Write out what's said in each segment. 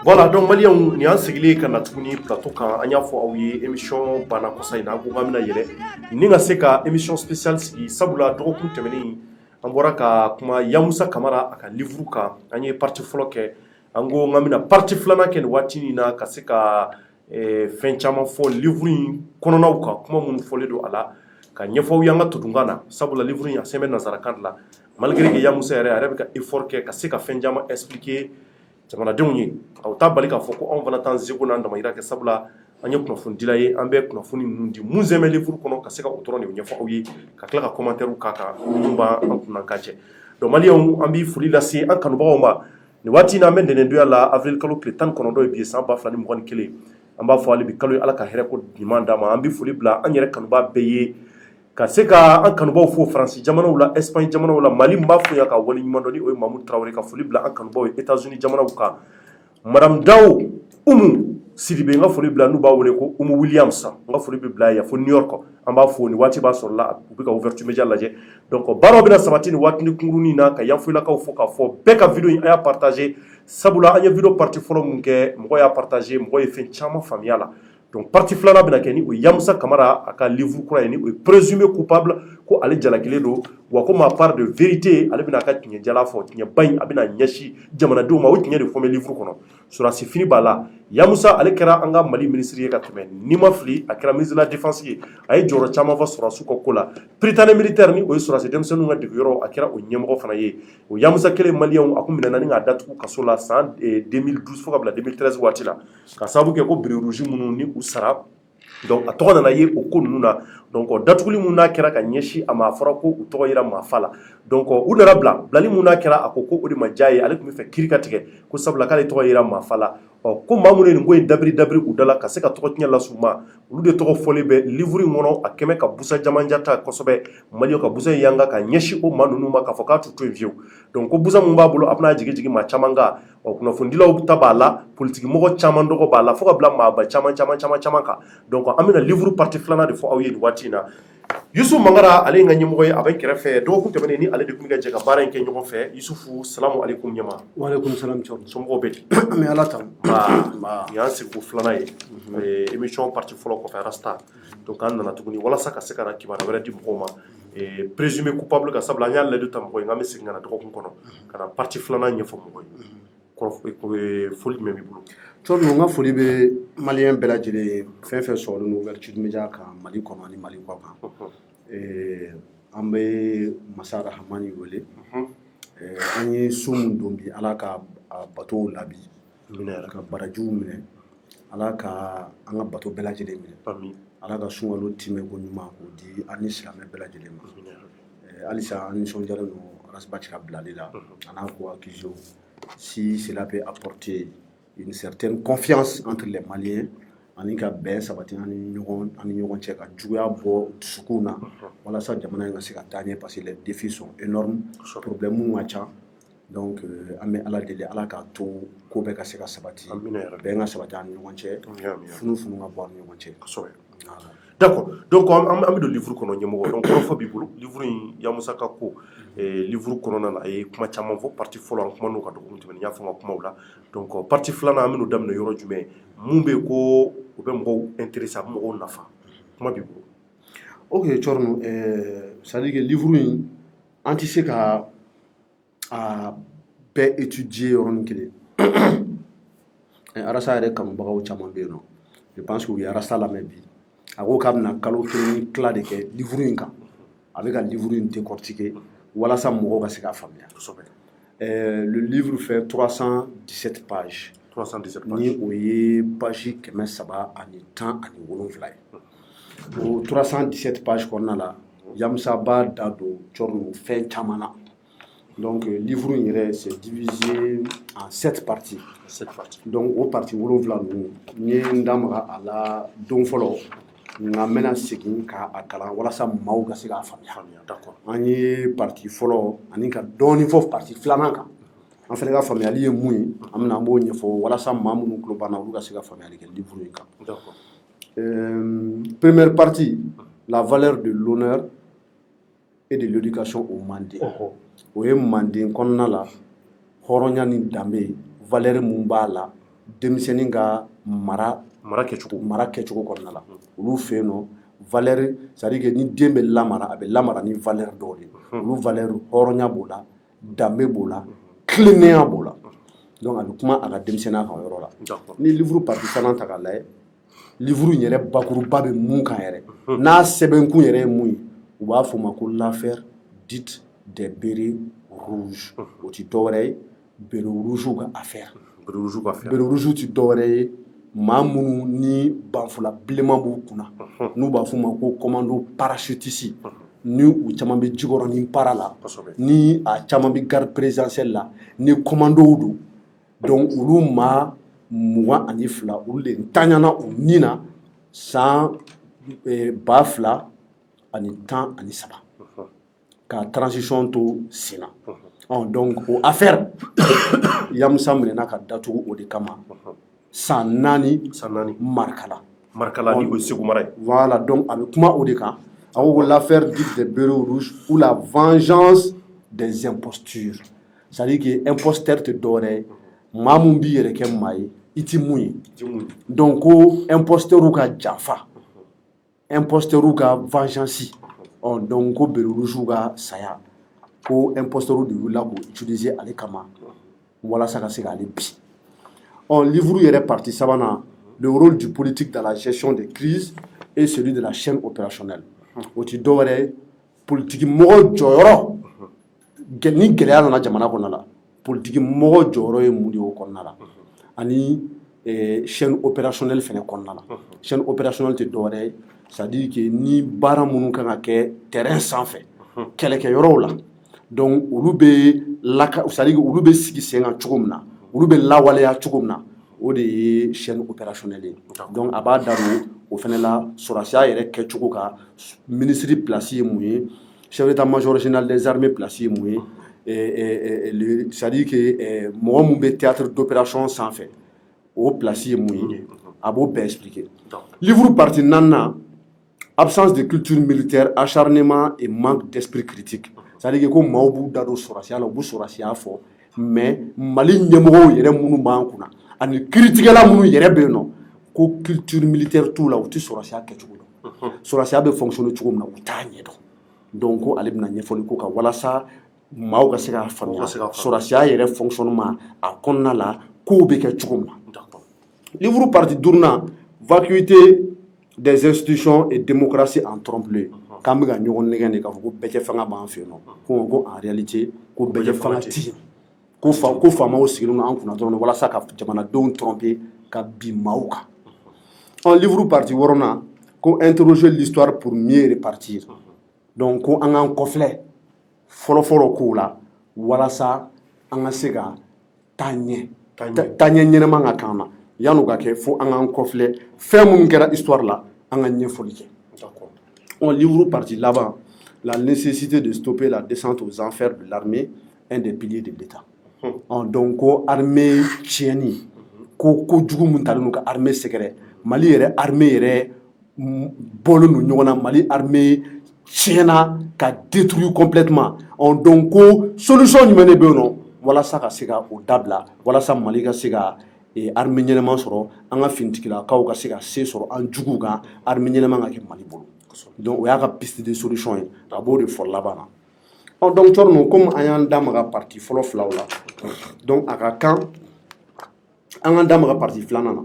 Voilà, donc Maliens ni an sigili kana tuguni plateau kan anya fo awie émission bana kosa ina ko ngamina yele ni nga seka émission spéciale sigi sabula dogokun temeni an bɔra ka kuma Yamusa Kamara aka livre kan an ye partie fɔlɔ kɛ an ko ngamina partie filanan kɛ ni waati ni na ka se ka fɛn caman fɔ livre in kɔnɔnaw kan kuma minnu fɔlen don a la ka ɲɛfɔw y'an ka todunkan na sabula livre in a sɛbɛn nazarakan de la malgré que Yamusa yɛrɛ bɛ ka effort kɛ ka se ka fɛn caman expliquer jamanadenw ye aw ta bali k'a fɔ ko anw fana t'an seko n'an damayira kɛ sabula an ye kunnafonidila ye an bɛ kunnafoni ninnu di mun zɛmɛ livre kɔnɔ ka se ka o dɔrɔn de ɲɛfɔ aw ye ka tila ka commentaire k'a kan minnu b'an kunna ka cɛ donc Maliens an bɛ foli lase an kanubagaw ma nin waati in na an bɛ ntɛnɛndonya la avril kalo tile 19 ye bi ye san 2021 an b'a fɔ hali bi kalo ye Ala ka hɛrɛ ko ɲuman d'an ma an bɛ foli bila an yɛrɛ kanubaa bɛɛ ye ka se ka an kanubaw fo Faransi jamanaw la Espagne jamanaw la Mali n b'a fɔ yan ka wale ɲuman dɔn ni o ye Mamudu Tarawele ka foli bila an kanubaw ye États-Unis jamanaw kan Madame Dawo Umu Sidibe n ka foli bila n'u b'a wele ko Umu Williams n ka foli bɛ bila yan fo New York an b'a fɔ ni waati b'a sɔrɔ la u bɛ ka ouverture média lajɛ donc baaraw bɛna sabati ni waatini kunkurunin na ka yanfoyilakaw fɔ k'a fɔ bɛɛ ka video in a y'a partager sabula an ye video partie fɔlɔ mun kɛ mɔgɔ y'a partager mɔgɔ ye fɛn caman faamuya la donc partie filanan bɛna kɛ ni o Yamusa Kamara a ka livre kura ye ni o ye présumé coupable ko ale jalakilen don wa ko ma part de vérité ale bɛna a ka tiɲɛjala fɔ tiɲɛba in a bɛna ɲɛsin jamanadenw ma o tiɲɛ de fɔmɛ livre kɔnɔ sɔrɔdasi fini b'a la Yamusa ale kɛra an ka Mali ministre ye ka tɛmɛ ni ma fili a kɛra ministre de la défense ye a ye jɔyɔrɔ caman fɔ sɔrɔdasiw ka ko la Prytanée militaire ni o ye sɔrɔdasi denmisɛnninw ka degeyɔrɔ a kɛra o ɲɛmɔgɔ fana ye o Yamusa kelen Maliens a kun minɛna ni k'a datugu kaso la san 2012 fo ka bila 2013 waati la ka sababu kɛ ko briques rouges minnu ni u sara donc a tɔgɔ nana ye o ko ninnu na donc datuguli mun n'a kɛra ka ɲɛsin a ma a fɔra ko u tɔgɔ yera maafa la donc u nana bilali mun n'a kɛra a ko o de ma diya ye ale tun bɛ fɛ kiiri ka tigɛ ko sabula k'ale tɔgɔ yera maafa la ko maa minnu ye nin ko in dabiri u da la ka se ka tɔgɔ tiɲɛ las'u ma olu de tɔgɔ fɔlen bɛ livre in kɔnɔ a kɛmɛ ka busa jamanja ta kosɛbɛ Maliens ka busa in yanga ka ɲɛsin o maa ninnu ma k'a fɔ k'a t'u to yen fiyewu donc ko busa mun b'a bolo a bɛna jigin maa caman kan kunnafonidilaw ta b'a la politique mɔgɔ caman dɔgɔ b'a la fo ka bila maaba caman kan donc an bɛna livre partie filanan de fɔ aw ye nin waati in na Yusufu Mangara ale ye n ka ɲɛmɔgɔ ye a bɛ kɛrɛfɛ dɔgɔkun tɛmɛnen ni ale de tun bɛ ka jɛ ka baara in kɛ ɲɔgɔn fɛ Yusufu salamu aleykum ɲɛma waaleykum salam somɔgɔw bɛ di an bɛ Ala tanu nin y'an sigiko filanan ye émission partie fɔlɔ kɔfɛ Rasta donc an nana tuguni walasa ka se ka na kibaruya wɛrɛ di mɔgɔw ma présumé coupable ka sabula an y'a layidu ta mɔgɔ ye n k'an bɛ segin ka na dɔgɔkun kɔnɔ ka na partie filanan ɲɛfɔ mɔgɔ ye foli jumɛn b'i bolo n ka foli bɛ Maliens bɛɛ lajɛlen ye fɛn fɛn sɔrɔlen don ouverture média kan Mali kɔnɔ ani Mali kɔ kan an bɛ Masa Rahamani wele an ye su min don bi Ala ka bateau labi ka barajiw minɛ Ala ka an ka bateau bɛɛ lajɛlen minɛ Ala ka sunkalo timɛ ko ɲuman k'o di an ni silamɛ bɛɛ lajɛlen ma halisa an nisɔndiyalen don Arasibati ka bilali la a n'a ko accusé si cela peut apporter une certaine confiance entre les Maliens ani ka bɛn sabati ani ɲɔgɔn cɛ ka juguya bɔ dusukun na walasa jamana in ka se ka taa ɲɛ parce que les défis sont énormes problème mun ka ca donc an bɛ Ala deli Ala k'a to ko bɛɛ ka se ka sabati bɛn ka sabati ani ɲɔgɔn cɛ funu ka bɔ ani ɲɔgɔn cɛ d'accord donc an bɛ don livre kɔnɔ ɲɛmɔgɔ donc kɔrɔfɔ b'i bolo livre in Yamusa ka ko livre kɔnɔna na a ye kuma caman fɔ partie fɔlɔ an kuma n'o ka dɔgɔkun tɛmɛnen n y'a fɔ n ka kumaw la donc partie filanan an bɛn'o daminɛ yɔrɔ jumɛn mun bɛ yen ko o bɛ mɔgɔw intéressé a bɛ mɔgɔw nafa kuma b'i bolo ok Thierno c'est à dire que livre in an tɛ se ka a bɛɛ étudier yɔrɔnin kelen Arasa yɛrɛ kanubagaw caman bɛ yen nɔ je pense que u ye Arasa lamɛn bi a ko k'a bɛna kalo kelen ni tila de kɛ livre in kan a bɛ ka livre in décortiquer walasa mɔgɔw ka se k'a faamuya le livre fait 317 pages ni o ye page 317 ye o 317 pages kɔnɔna la Yamusa b'a da don Thierno fɛn caman na donc livre in yɛrɛ c'est divisé en 7 parties donc o partie 7 ninnu n ye n da maga a la don fɔlɔ nka n bɛna segin k'a kalan walasa maaw ka se k'a faamuya an ye partie fɔlɔ ani ka dɔɔnin fɔ partie filanan kan an fana ka faamuyali ye mun ye an bɛna an b'o ɲɛfɔ walasa maa minnu tulo banna olu ka se ka faamuyali kɛ livre in kan. Première partie, la valeur de l'honneur et de l'éducation au Mandé. O ye Manden kɔnɔna la hɔrɔnya ni danbe valeur mun b'a la denmisɛnnin ka mara kɛcogo kɔnɔna la olu fɛ yen nɔ valeur c'est à dire que ni den bɛ lamara a bɛ lamara ni valeur dɔw de olu valeur hɔrɔnya b'o la danbe b'o la tilennenya b'o la donc a bɛ kuma a ka denmisɛnninya kan o yɔrɔ la ni livre partie filanan ta k'a lajɛ livre in yɛrɛ bakuruba bɛ mun kan yɛrɛ n'a sɛbɛnkun yɛrɛ ye mun ye u b'a fɔ o ma ko l'affaire dite des bérets rouges o ti dɔwɛrɛ ye bere rouge ka affaire bere rouge ti dɔwɛrɛ ye maa minnu ni banfula bilenman b'u kunna n'u b'a fɔ o ma ko commando parachutiste ni u caman bɛ jikɔrɔ ni para la ni a caman bɛ garde présidentielle la ni commandow don donc olu maa 22 olu de ntanyana u ni na san 2013 ka transition to sen na donc o affaire Yamusa minɛna ka datugu o de kama san 4 marikala ni o Segu mara ye voilà donc a bɛ kuma o de kan a ko l'affaire dite des bérets rouges ou la vengeance des impostures c'est à dire que imposteur tɛ dɔwɛrɛ ye maa mun b'i yɛrɛ kɛ maa ye i ti mun ye donc ko imposteur ka janfa imposteur ka vengeance donc ko bere rouge ka saya ko imposteur de wulila k'o utiliser ale kama walasa ka se k'ale bi livre yɛrɛ partie sabanan le rôle du politique dans la gestion des crises et celui de la chaîne opérationnelle o ti dɔwɛrɛ ye politiki mɔgɔ jɔyɔrɔ ni gɛlɛya nana jamana kɔnɔna la politiki mɔgɔ jɔyɔrɔ ye mun de y'o kɔnɔna la ani chaîne opérationnelle fɛnɛ kɔnɔna la chaîne opérationnelle tɛ dɔwɛrɛ ye c'est à dire que ni baara minnu kan ka kɛ terrain sanfɛ kɛlɛkɛyɔrɔw la donc olu bɛ c'est à dire que olu bɛ sigi sen kan cogo min na olu bɛ lawaleya cogo min na o de ye chaîne opérationnelle ye donc a b'a da don o fɛnɛ la sɔrɔsiya yɛrɛ kɛcogo kan ministre place ye mun ye chef d'état-major général des armées place ye mun ye c'est à dire que mɔgɔ mun bɛ théâtre d'opération sanfɛ o place ye mun ye a b'o bɛɛ expliquer livre partie 4 absence de culture militaire acharnement et manque d'esprit critique c'est à dire que ko maaw b'u da don sɔrɔsiya la u b'u sɔrɔsiya fɔ mais Mali ɲɛmɔgɔw yɛrɛ minnu b'an kunna ani kiiritigɛla minnu yɛrɛ bɛ yen nɔ ko culture militaire t'u la u tɛ sɔrɔsiya kɛcogo dɔn sɔrɔsiya bɛ fonctionner cogo min na u t'a ɲɛ dɔn donc ko ale bɛna ɲɛfɔli ko kan walasa maaw ka se k'a faamuya sɔrɔsiya yɛrɛ fonctionnement a kɔnɔna la kow bɛ kɛ cogo min na livre partie 5 vacuité des institutions et démocratie en trompe-l'œil k'an bɛ ka ɲɔgɔn nɛgɛn de k'a fɔ ko bɛɛ fanga b'an fɛ yen nɔ ko en réalité ko bɛɛ fanga tɛ yen ko faamaw sigilen don an kunna dɔrɔn walasa ka jamanadenw tromper ka bin maaw kan livre partie 6 ko interroger l'histoire pour mieux répartir donc ko an k'an kɔfilɛ fɔlɔfɔlɔ kow la walasa an ka se ka taaɲɛ ɲɛnɛma ka kan na yan'o ka kɛ fo an k'an kɔfilɛ fɛn minnu kɛra histoire la an ka ɲɛfɔli kɛ livre partie laban la nécessité de stopper la descente aux enfers de l'armée un des piliers de l'État donc ko armée tiɲɛni ko jugu mun talen don ka armée sɛgɛrɛ Mali yɛrɛ armée yɛrɛ bɔlen don ɲɔgɔn na Mali armée tiɲɛna ka détruire complètement donc ko solution jumɛn de bɛ yen nɔ walasa ka se ka o dabila walasa Mali ka se ka armée ɲɛnɛma sɔrɔ an ka finitigilakaw ka se ka se sɔrɔ an juguw kan armée ɲɛnɛma ka kɛ Mali bolo donc o y'a ka piste de solution ye a b'o de fɔ laban na donc cɔrɔnu comme an y'an da maga partie fɔlɔ filaw la donc a ka kan an k'an da maga partie filanan na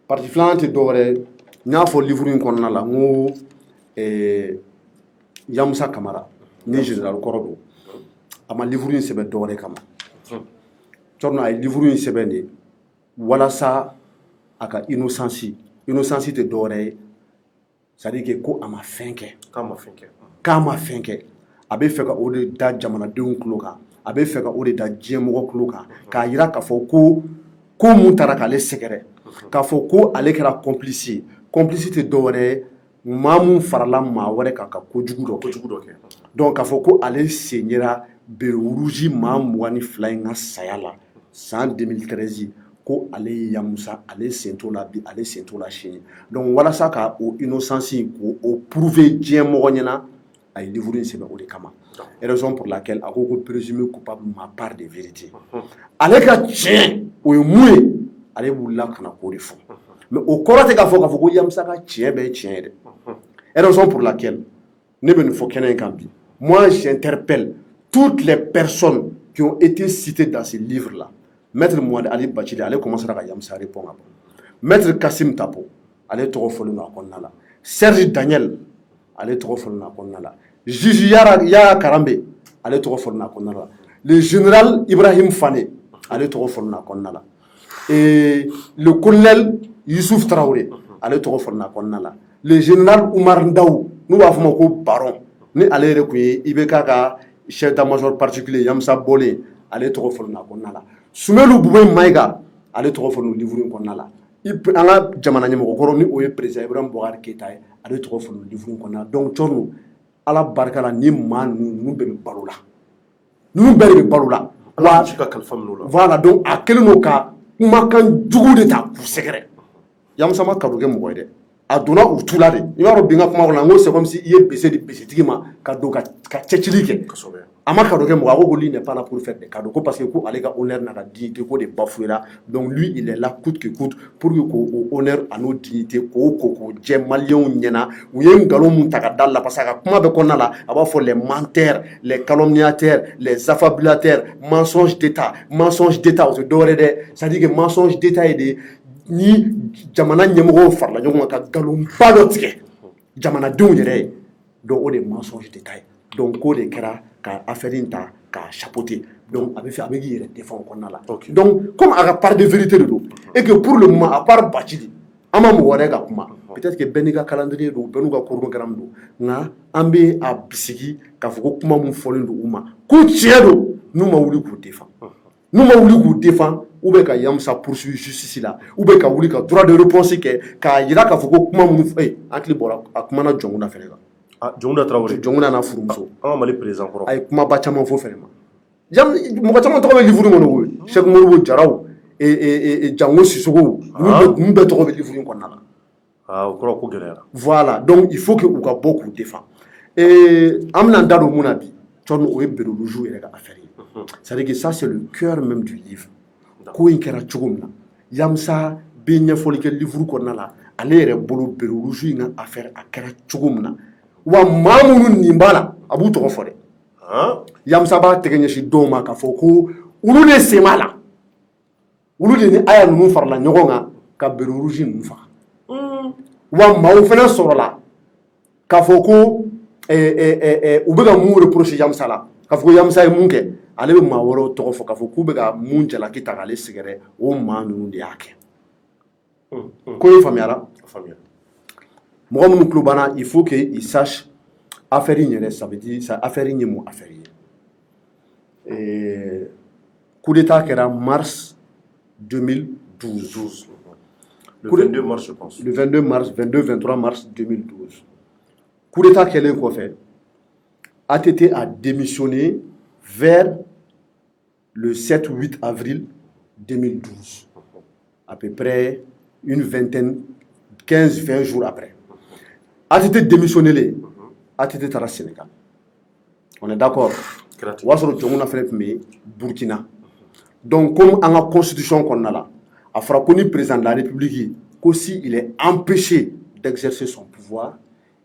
partie filanan tɛ dɔwɛrɛ ye n y'a fɔ livre in kɔnɔna la n ko Yamusa Kamara ni général kɔrɔ don a ma livre in sɛbɛn dɔwɛrɛ kama cɔrɔnu a ye livre in sɛbɛn de walasa a ka innocence tɛ dɔwɛrɛ ye c'est à dire que ko a ma fɛn kɛ k'a ma fɛn kɛ a bɛ fɛ ka o de da jamanadenw tulo kan a bɛ fɛ ka o de da diɲɛmɔgɔ tulo kan k'a jira k'a fɔ ko mun taara k'ale sɛgɛrɛ k'a fɔ ko ale kɛra complice ye complice tɛ dɔwɛrɛ ye maa mun farala maa wɛrɛ kan ka kojugu dɔ kɛ donc k'a fɔ ko ale sen yera beruruji maa 22 in ka saya la san 2013 ko ale ye Yamusa ale sento la bi ale sento la sini donc walasa ka o innocence ko o prouver diɲɛ mɔgɔ ɲɛna a ye livre in sɛbɛn o de kama raison pour laquelle a ko ko présumé coupable ma part de vérité ale ka tiɲɛ o ye mun ye ale wulila ka na k'o de fɔ mais o kɔrɔ tɛ k'a fɔ ko Yamusa ka tiɲɛ bɛɛ ye tiɲɛ ye dɛ raison pour laquelle ne bɛ nin fɔ kɛnɛ in kan bi moi j'interpelle toutes les personnes qui ont été citées dans ce livre là Maître Mouad Ali Bachili ale commencera ka Yamusa répondre Maître Kassim Tapo ale tɔgɔ fɔlen don a kɔnɔna la Serge Daniel ale tɔgɔ fɔlen don a kɔnɔna la Juge Yaya Karambe ale tɔgɔ fɔlen don a kɔnɔna la le général Ibrahim Fane ale tɔgɔ fɔlen don a kɔnɔna la et le colonel Youssouf Traoré ale tɔgɔ fɔlen don a kɔnɔna la le général Oumar Ndaw n'u b'a fɔ ma ko baron ni ale yɛrɛ kun ye IBK ka chef d'état-major particulier Yamusa bɔlen ale tɔgɔ fɔlen don a kɔnɔna la Soumelu Boubé Maïga ale tɔgɔ fɔlen don livre in kɔnɔna la an ka jamana ɲɛmɔgɔkɔrɔ ni o ye président Ibrahim Boubacar Keïta ye ale tɔgɔ fɔlen don livre in kɔnɔna la donc Thierno ala barika la ni maa ninnu bɛɛ bɛ balo la ninnu bɛɛ de bɛ balo la voilà donc a kɛlen don ka kumakan jugu de ta k'u sɛgɛrɛ Yamusa ma kado kɛ mɔgɔ ye dɛ a donna u tu la de i b'a dɔn bi n ka kuma kɔnɔ n ko c'est comme si i ye bese di besetigi ma ka don ka cɛcili kɛ a ma kado kɛ mɔgɔ a ko lui n'est pas là pour faire des cadeaux ko parce que ko ale ka honneur n'a ka dignité ko de bafouera donc lui il est là coûte que coûte pour que k'o honneur a n'o dignité k'o jɛ maliyɛnw ɲɛna u ye nkalon mun ta ka da la parce que a ka kuma bɛ kɔnɔna la a b'a fɔ les menteurs les calomniateurs les affabulateurs mensonge d'état o tɛ dɔwɛrɛ dɛ c'est à dire que mensonge d'état ye de ni jamana ɲɛmɔgɔw farala ɲɔgɔn kan ka nkalonba dɔ tigɛ jamanadenw yɛrɛ ye donc o de mensonge d'état ye donc k'o de kɛra ka affaire in ta k'a chapeauter donc a bɛ k'i yɛrɛ défend o kɔnɔna la donc comme a ka part de vérité de don et que pour le moment à part Bachili an ma mɔgɔ wɛrɛ ka kuma peut-être que bɛɛ n'i ka calendrier don bɛɛ n'u ka chronogramme don nka an bɛ a bisigi k'a fɔ ko kuma mun fɔlen don u ma ko tiɲɛ don n'u ma wuli k'u défend ou bien ka Yamusa poursuivre justice la ou bien ka wuli ka droit de réponse kɛ k'a jira k'a fɔ ko kuma mun hakili bɔra a kumana Jɔnkuna fɛnɛ kan Jɔnkuna Traoré Jɔnkuna n'a furumuso an ka Mali président kɔrɔ a ye kumaba caman fɔ fɛnɛ ma mɔgɔ caman tɔgɔ bɛ livre in kɔnɔ koyi Cheikh Modibo Jaraw Jango Sissogo ninnu bɛɛ tɔgɔ bɛ livre in kɔnɔna la o kɔrɔ ko gɛlɛyara voilà donc il faut que u ka bɔ k'u défend an bɛna da don mun na bi Thierno o ye Beroluju yɛrɛ ka affaire ye c'est-à-dire que ça c'est le cœur même du livre ko in kɛra cogo min na Yamusa bɛ ɲɛfɔli kɛ livre kɔnɔna la ale yɛrɛ bolo Beroluju in ka affaire a kɛra cogo min na wa maa minnu nin b'a la a b'u tɔgɔ fɔ dɛ Yamusa b'a tɛgɛ ɲɛsin dɔw ma k'a fɔ ko olu de sen b'a la olu de ni aya ninnu farala ɲɔgɔn kan ka Beroluju ninnu faga wa maaw fana sɔrɔla k'a fɔ ko u bɛ ka mun reprocher Yamusa la k'a fɔ ko Yamusa ye mun kɛ ale bɛ maa wɛrɛw tɔgɔ fɔ k'a fɔ k'u bɛ ka mun jalaki ta k'ale sɛgɛrɛ o maa ninnu de y'a kɛ ko in faamuyara mɔgɔ minnu tulo banna il faut que il sache affaire in yɛrɛ ça veut dire ça affaire in ye mun affaire ye coup d'état kɛra mars 2012 le 22 mars je pense le 23 mars 2012 coup d'état kɛlen kɔfɛ ATT a démissionné vers le 7-8 avril 2012 à peu près une vingtaine 15-20 jours après ATT démissionné ATT taara Sénégal on est d'accord o b'a sɔrɔ Jɔnkuna fɛnɛ tun bɛ Burkina donc comme an ka constitution kɔnɔna la a fɔra ko ni président de la République ko si il est empêché d'exercer son pouvoir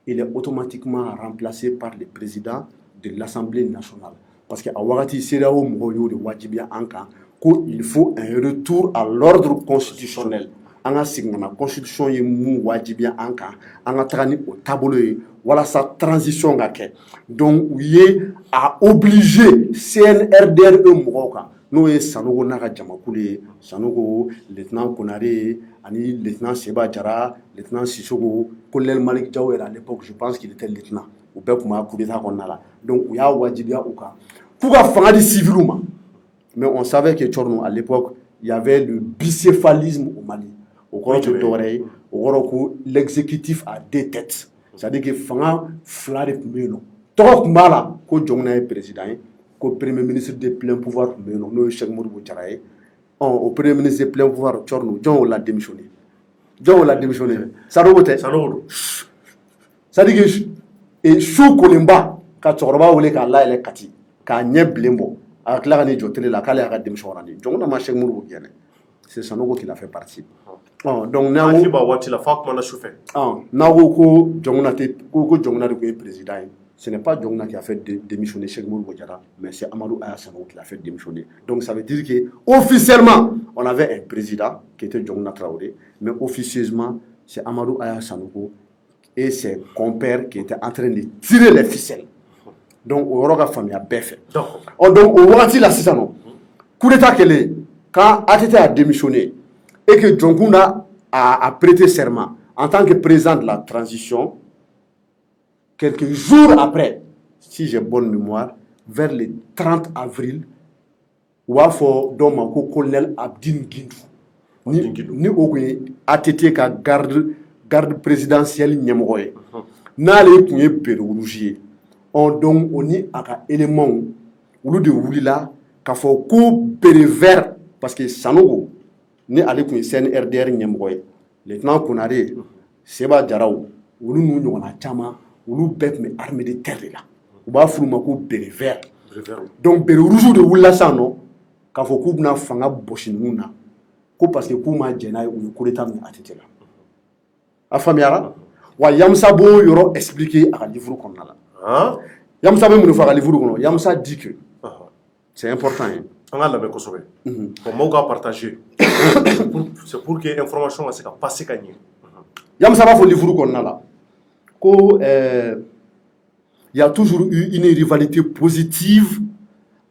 il est automatiquement remplacé par le président de l'Assemblée nationale parce que a wagati CEDEAO mɔgɔw y'o de wajibiya an kan ko il faut un retour à l'ordre constitutionnel an ka segin ka na constitution ye mun wajibiya an kan an ka taga ni o taabolo ye walasa transition ka kɛ donc u ye a obligé CNRDRE mɔgɔw kan n'o ye Sanogo n'a ka jamakulu ye Sanogo lieutenant Konare ani lieutenant Seba Jara lieutenant Sissogo colonel Malik Diaw yɛrɛ à l'époque je pense qu'il était lieutenant u bɛɛ tun b'a coup d'état kɔnɔna la donc u y'a wajibiya u kan k'u ka fanga di civils ma mais on savait que Thierno à l'époque il y avait le bicéphalisme au Mali o kɔrɔ tɛ dɔwɛrɛ ye o kɔrɔ ko l'exécutif a deux têtes c'est à dire que fanga fila de tun bɛ yen nɔ tɔgɔ tun b'a la ko Jɔnkuna ye président ye ko premier ministre de plein pouvoir tun bɛ yen nɔ n'o ye Cheikh Modibo Jara ye o premier ministre de plein pouvoir Cɔrɔnu jɔn y'o la démissionné Sanogo tɛ c'est-à-dire que su kolenba ka cɛkɔrɔba wele k'a layɛlɛ Kati k'a ɲɛ bilen bɔ a ka tila ka n'i jɔ télé la k'ale y'a ka démission rendre jɔn ma Cheikh Modibo gɛnɛ c'est Sanogo qui l'a fait partie donc n'an ko waati la fa kumana sufɛ n'aw ko Jɔnkuna tɛ ko Jɔnkuna de tun ye président ye ce n'est pas Jɔnkuna qui a fait démissionner Cheikh Modibo Jara mais c'est Amadou Aya Sanogo qui l'a fait démissionner donc ça veut dire que officiellement on avait un président qui était Jɔnkuna Traoré mais officieusement c'est Amadou Aya Sanogo et ses compères qui étaient en train de tirer les ficelles donc o yɔrɔ ka faamuya bɛɛ fɛ donc o wagati la sisan nɔ coup d'état kɛlen quand ATT a démissionné et que Jɔnkuna a prêté serment en tant que président de la transition, quelques jours après, si j'ai bonne mémoire, vers le 30 avril, Wafo Domako colonel Abdin Guindou, ni okoye ATT ka garde présidentielle nyamoroye. N'ale kunye Pérougier. Donc on y a un élément où de wulila ka fo ko vert parce que Sanogo ni ale kun CNRDR ɲɛmɔgɔ ye lieutenant Konare Seba Jaraw olu n'u ɲɔgɔnna caman olu bɛɛ tun bɛ armée de terre de la u b'a f'u ma ko bere vert donc bere rouge de wulila sisan nɔ k'a fɔ k'u bɛna fanga bɔsi ninnu na ko parce que k'u ma jɛn n'a ye u ye coup d'état min ATT la a faamuyara wa Yamusa b'o yɔrɔ expliquer a ka livre kɔnɔna la Yamusa bɛ mun de fɔ a ka livre kɔnɔ Yamusa dit que c'est important hein. On a la même chose. On va partager. C'est pour que l'information se passe. Yamusa b'a fɔ livre kɔnɔna la ko il y a toujours eu une rivalité positive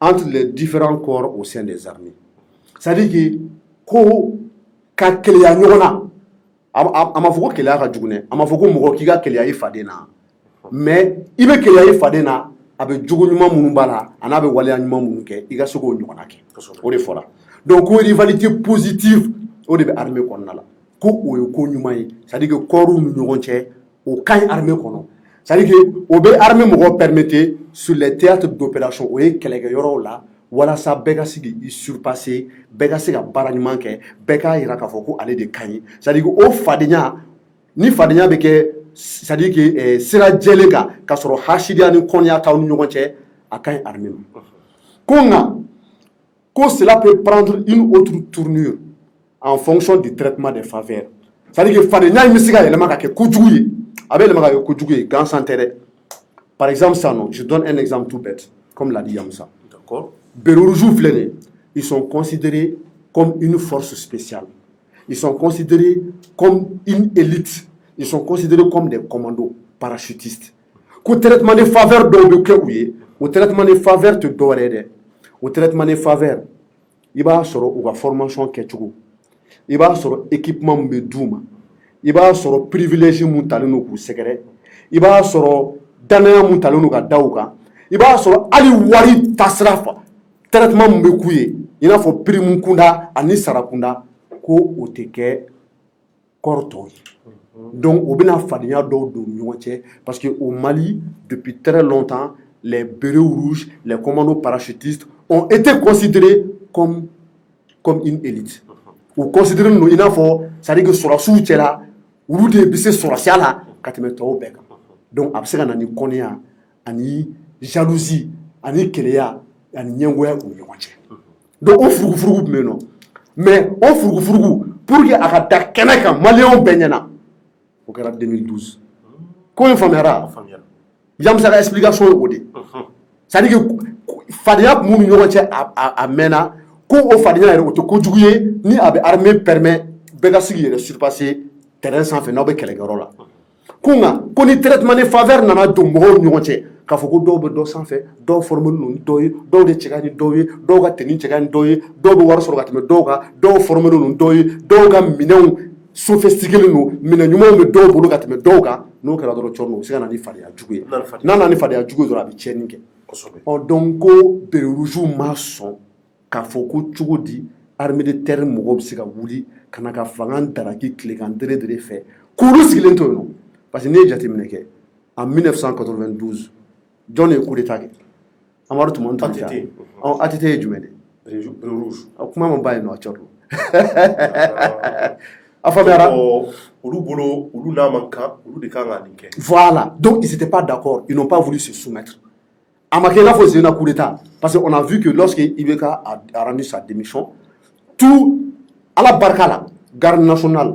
entre les différents corps au sein des armées. C'est-à-dire que ko ka keleya ɲɔgɔn na a ma fɔ ko keleya ka jugu dɛ a ma fɔ ko mɔgɔ k'i ka keleya i faden na mais i bɛ keleya i faden na a bɛ jogo ɲuman minnu b'a la a n'a bɛ waleya ɲuman minnu kɛ i ka se k'o ɲɔgɔnna kɛ o de fɔra donc ko rivalité positive o de bɛ armée kɔnɔna la ko o ye ko ɲuman ye c'est à dire que corps ni ɲɔgɔn cɛ o ka ɲi armée kɔnɔ c'est à dire que o bɛ armée mɔgɔw permettre sur les théâtres d'opération o ye kɛlɛkɛyɔrɔw la walasa bɛɛ ka se k'i surpasser bɛɛ ka se ka baara ɲuman kɛ bɛɛ k'a jira k'a fɔ ko ale de ka ɲi c'est à dire que o fadenya ni fadenya bɛ kɛ c'est-à-dire que sira jɛlen kan k'a sɔrɔ hasidiya ni kɔniya t'aw ni ɲɔgɔn cɛ a ka ɲi armée ma ko nka ko cela peut prendre une autre tournure en fonction du traitement des faveurs c'est-à-dire que fadenya in bɛ se ka yɛlɛma ka kɛ kojugu ye a bɛ yɛlɛma ka kɛ kojugu ye gansan tɛ dɛ par exemple ça non je donne un exemple tout bête comme l'a dit Yamusa d'accord Beroujoux filɛ nin ye ils sont considérés comme une force spéciale ils sont considérés comme une élite. Ils sont considérés comme des commandos parachutistes. Au traitement des faveurs au traitement des faveurs te doit au traitement des faveurs il va sur la formation ketchup il va sur équipement medouma il va sur privilège montalino ku secret il va sur danaya montalino ka dauka il va sur ali wari tasrafa traitement mbekuye il a faut prime kunda ani sarakunda ko oteke korto. Donc, on a fait parce qu'au Mali, depuis très longtemps, les bérets rouges, les commandos parachutistes ont été considérés comme une élite. Ou considérés nous, il faut, ça dit que sur la soute-là, ou de bisser sur la siala, quand tu mets au bec. Donc, après, on a une konya, une jalousie, une kéléa, une nyangouya ou nyangouya. Donc, on fourgou maintenant. Mais, on fourgou pour qu'il y ait un Kanaka, Malien Benyana. Au 2012. Quand il famera, Yamusa a explication au dé. Ça dit que Fadia Mouni a mena, quand au Fadia est au Tokojuye, ni avec armée permet Begassi de surpasser terrain sans fait, n'a pas qu'elle là. Quand il traitement des faveurs n'a pas de mort nuanté, car faut que d'eau sans fait, d'eau formule d'eau de Tchégani d'eau gateni Tchégani d'eau war sur gatme d'eau formule d'eau gam minon. Sophistiqué nous mais nous me do bolo ka teme doga no kala do chorno se kana ni fadia jugue nana ni fadia jugue do la bi cheninge on donc ko Beroujoux maçon ka foko chugodi armée de terre mo se ka wuli kana ka fangan daraki kle kan dere fait kuru sigilen to no parce que ne jati meneke en 1992 John e coup d'état Amadu tuma ta ATT ye jumɛn de kuma ma ba yen nɔ cɔrɔ a faamuyara olu bolo olu n'a man kan olu de kan ka nin kɛ voilà donc ils étaient pas d'accord ils n'ont pas voulu se soumettre a ma kɛ i n'a fɔ c'est un coup d'état parce que on a vu que lorsque IBK a rendu sa démission tout ala barika la garde nationale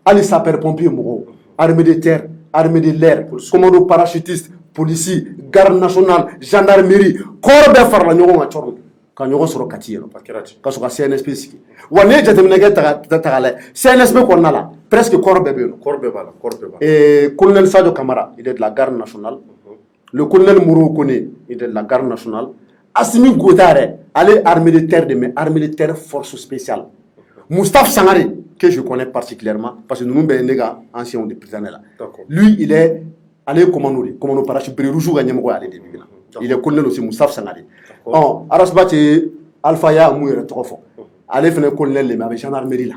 hali sapeur pompier mɔgɔw armée de terre armée de l'air commando parachutiste policier garde nationale gendarmerie corps bɛɛ farala ɲɔgɔn kan cɔrɔ ka ɲɔgɔn sɔrɔ Kati yen ka sɔrɔ ka CNSP sigi wa n'i ye jateminɛ kɛ ta k'a lajɛ CNSP kɔnɔna la presque corps bɛɛ bɛ yen nɔ colonel Sadio Camara il est de la garde nationale le colonel Moro Kone il est de la garde nationale Assimi Goïta yɛrɛ ale armée de terre de mais armée de terre force spéciale Moustapha Sangare que je connais particulièrement parce que nous bɛ ne ka ancien de prisonnier là lui il est ale commando parachute bere rouge ka ɲɛmɔgɔ y'ale de bi il est colonel aussi Moustapha Sangare Arasba cɛ Alpha ya mun yɛrɛ tɔgɔ fɔ ale fana colonel le mais a bɛ gendarmerie la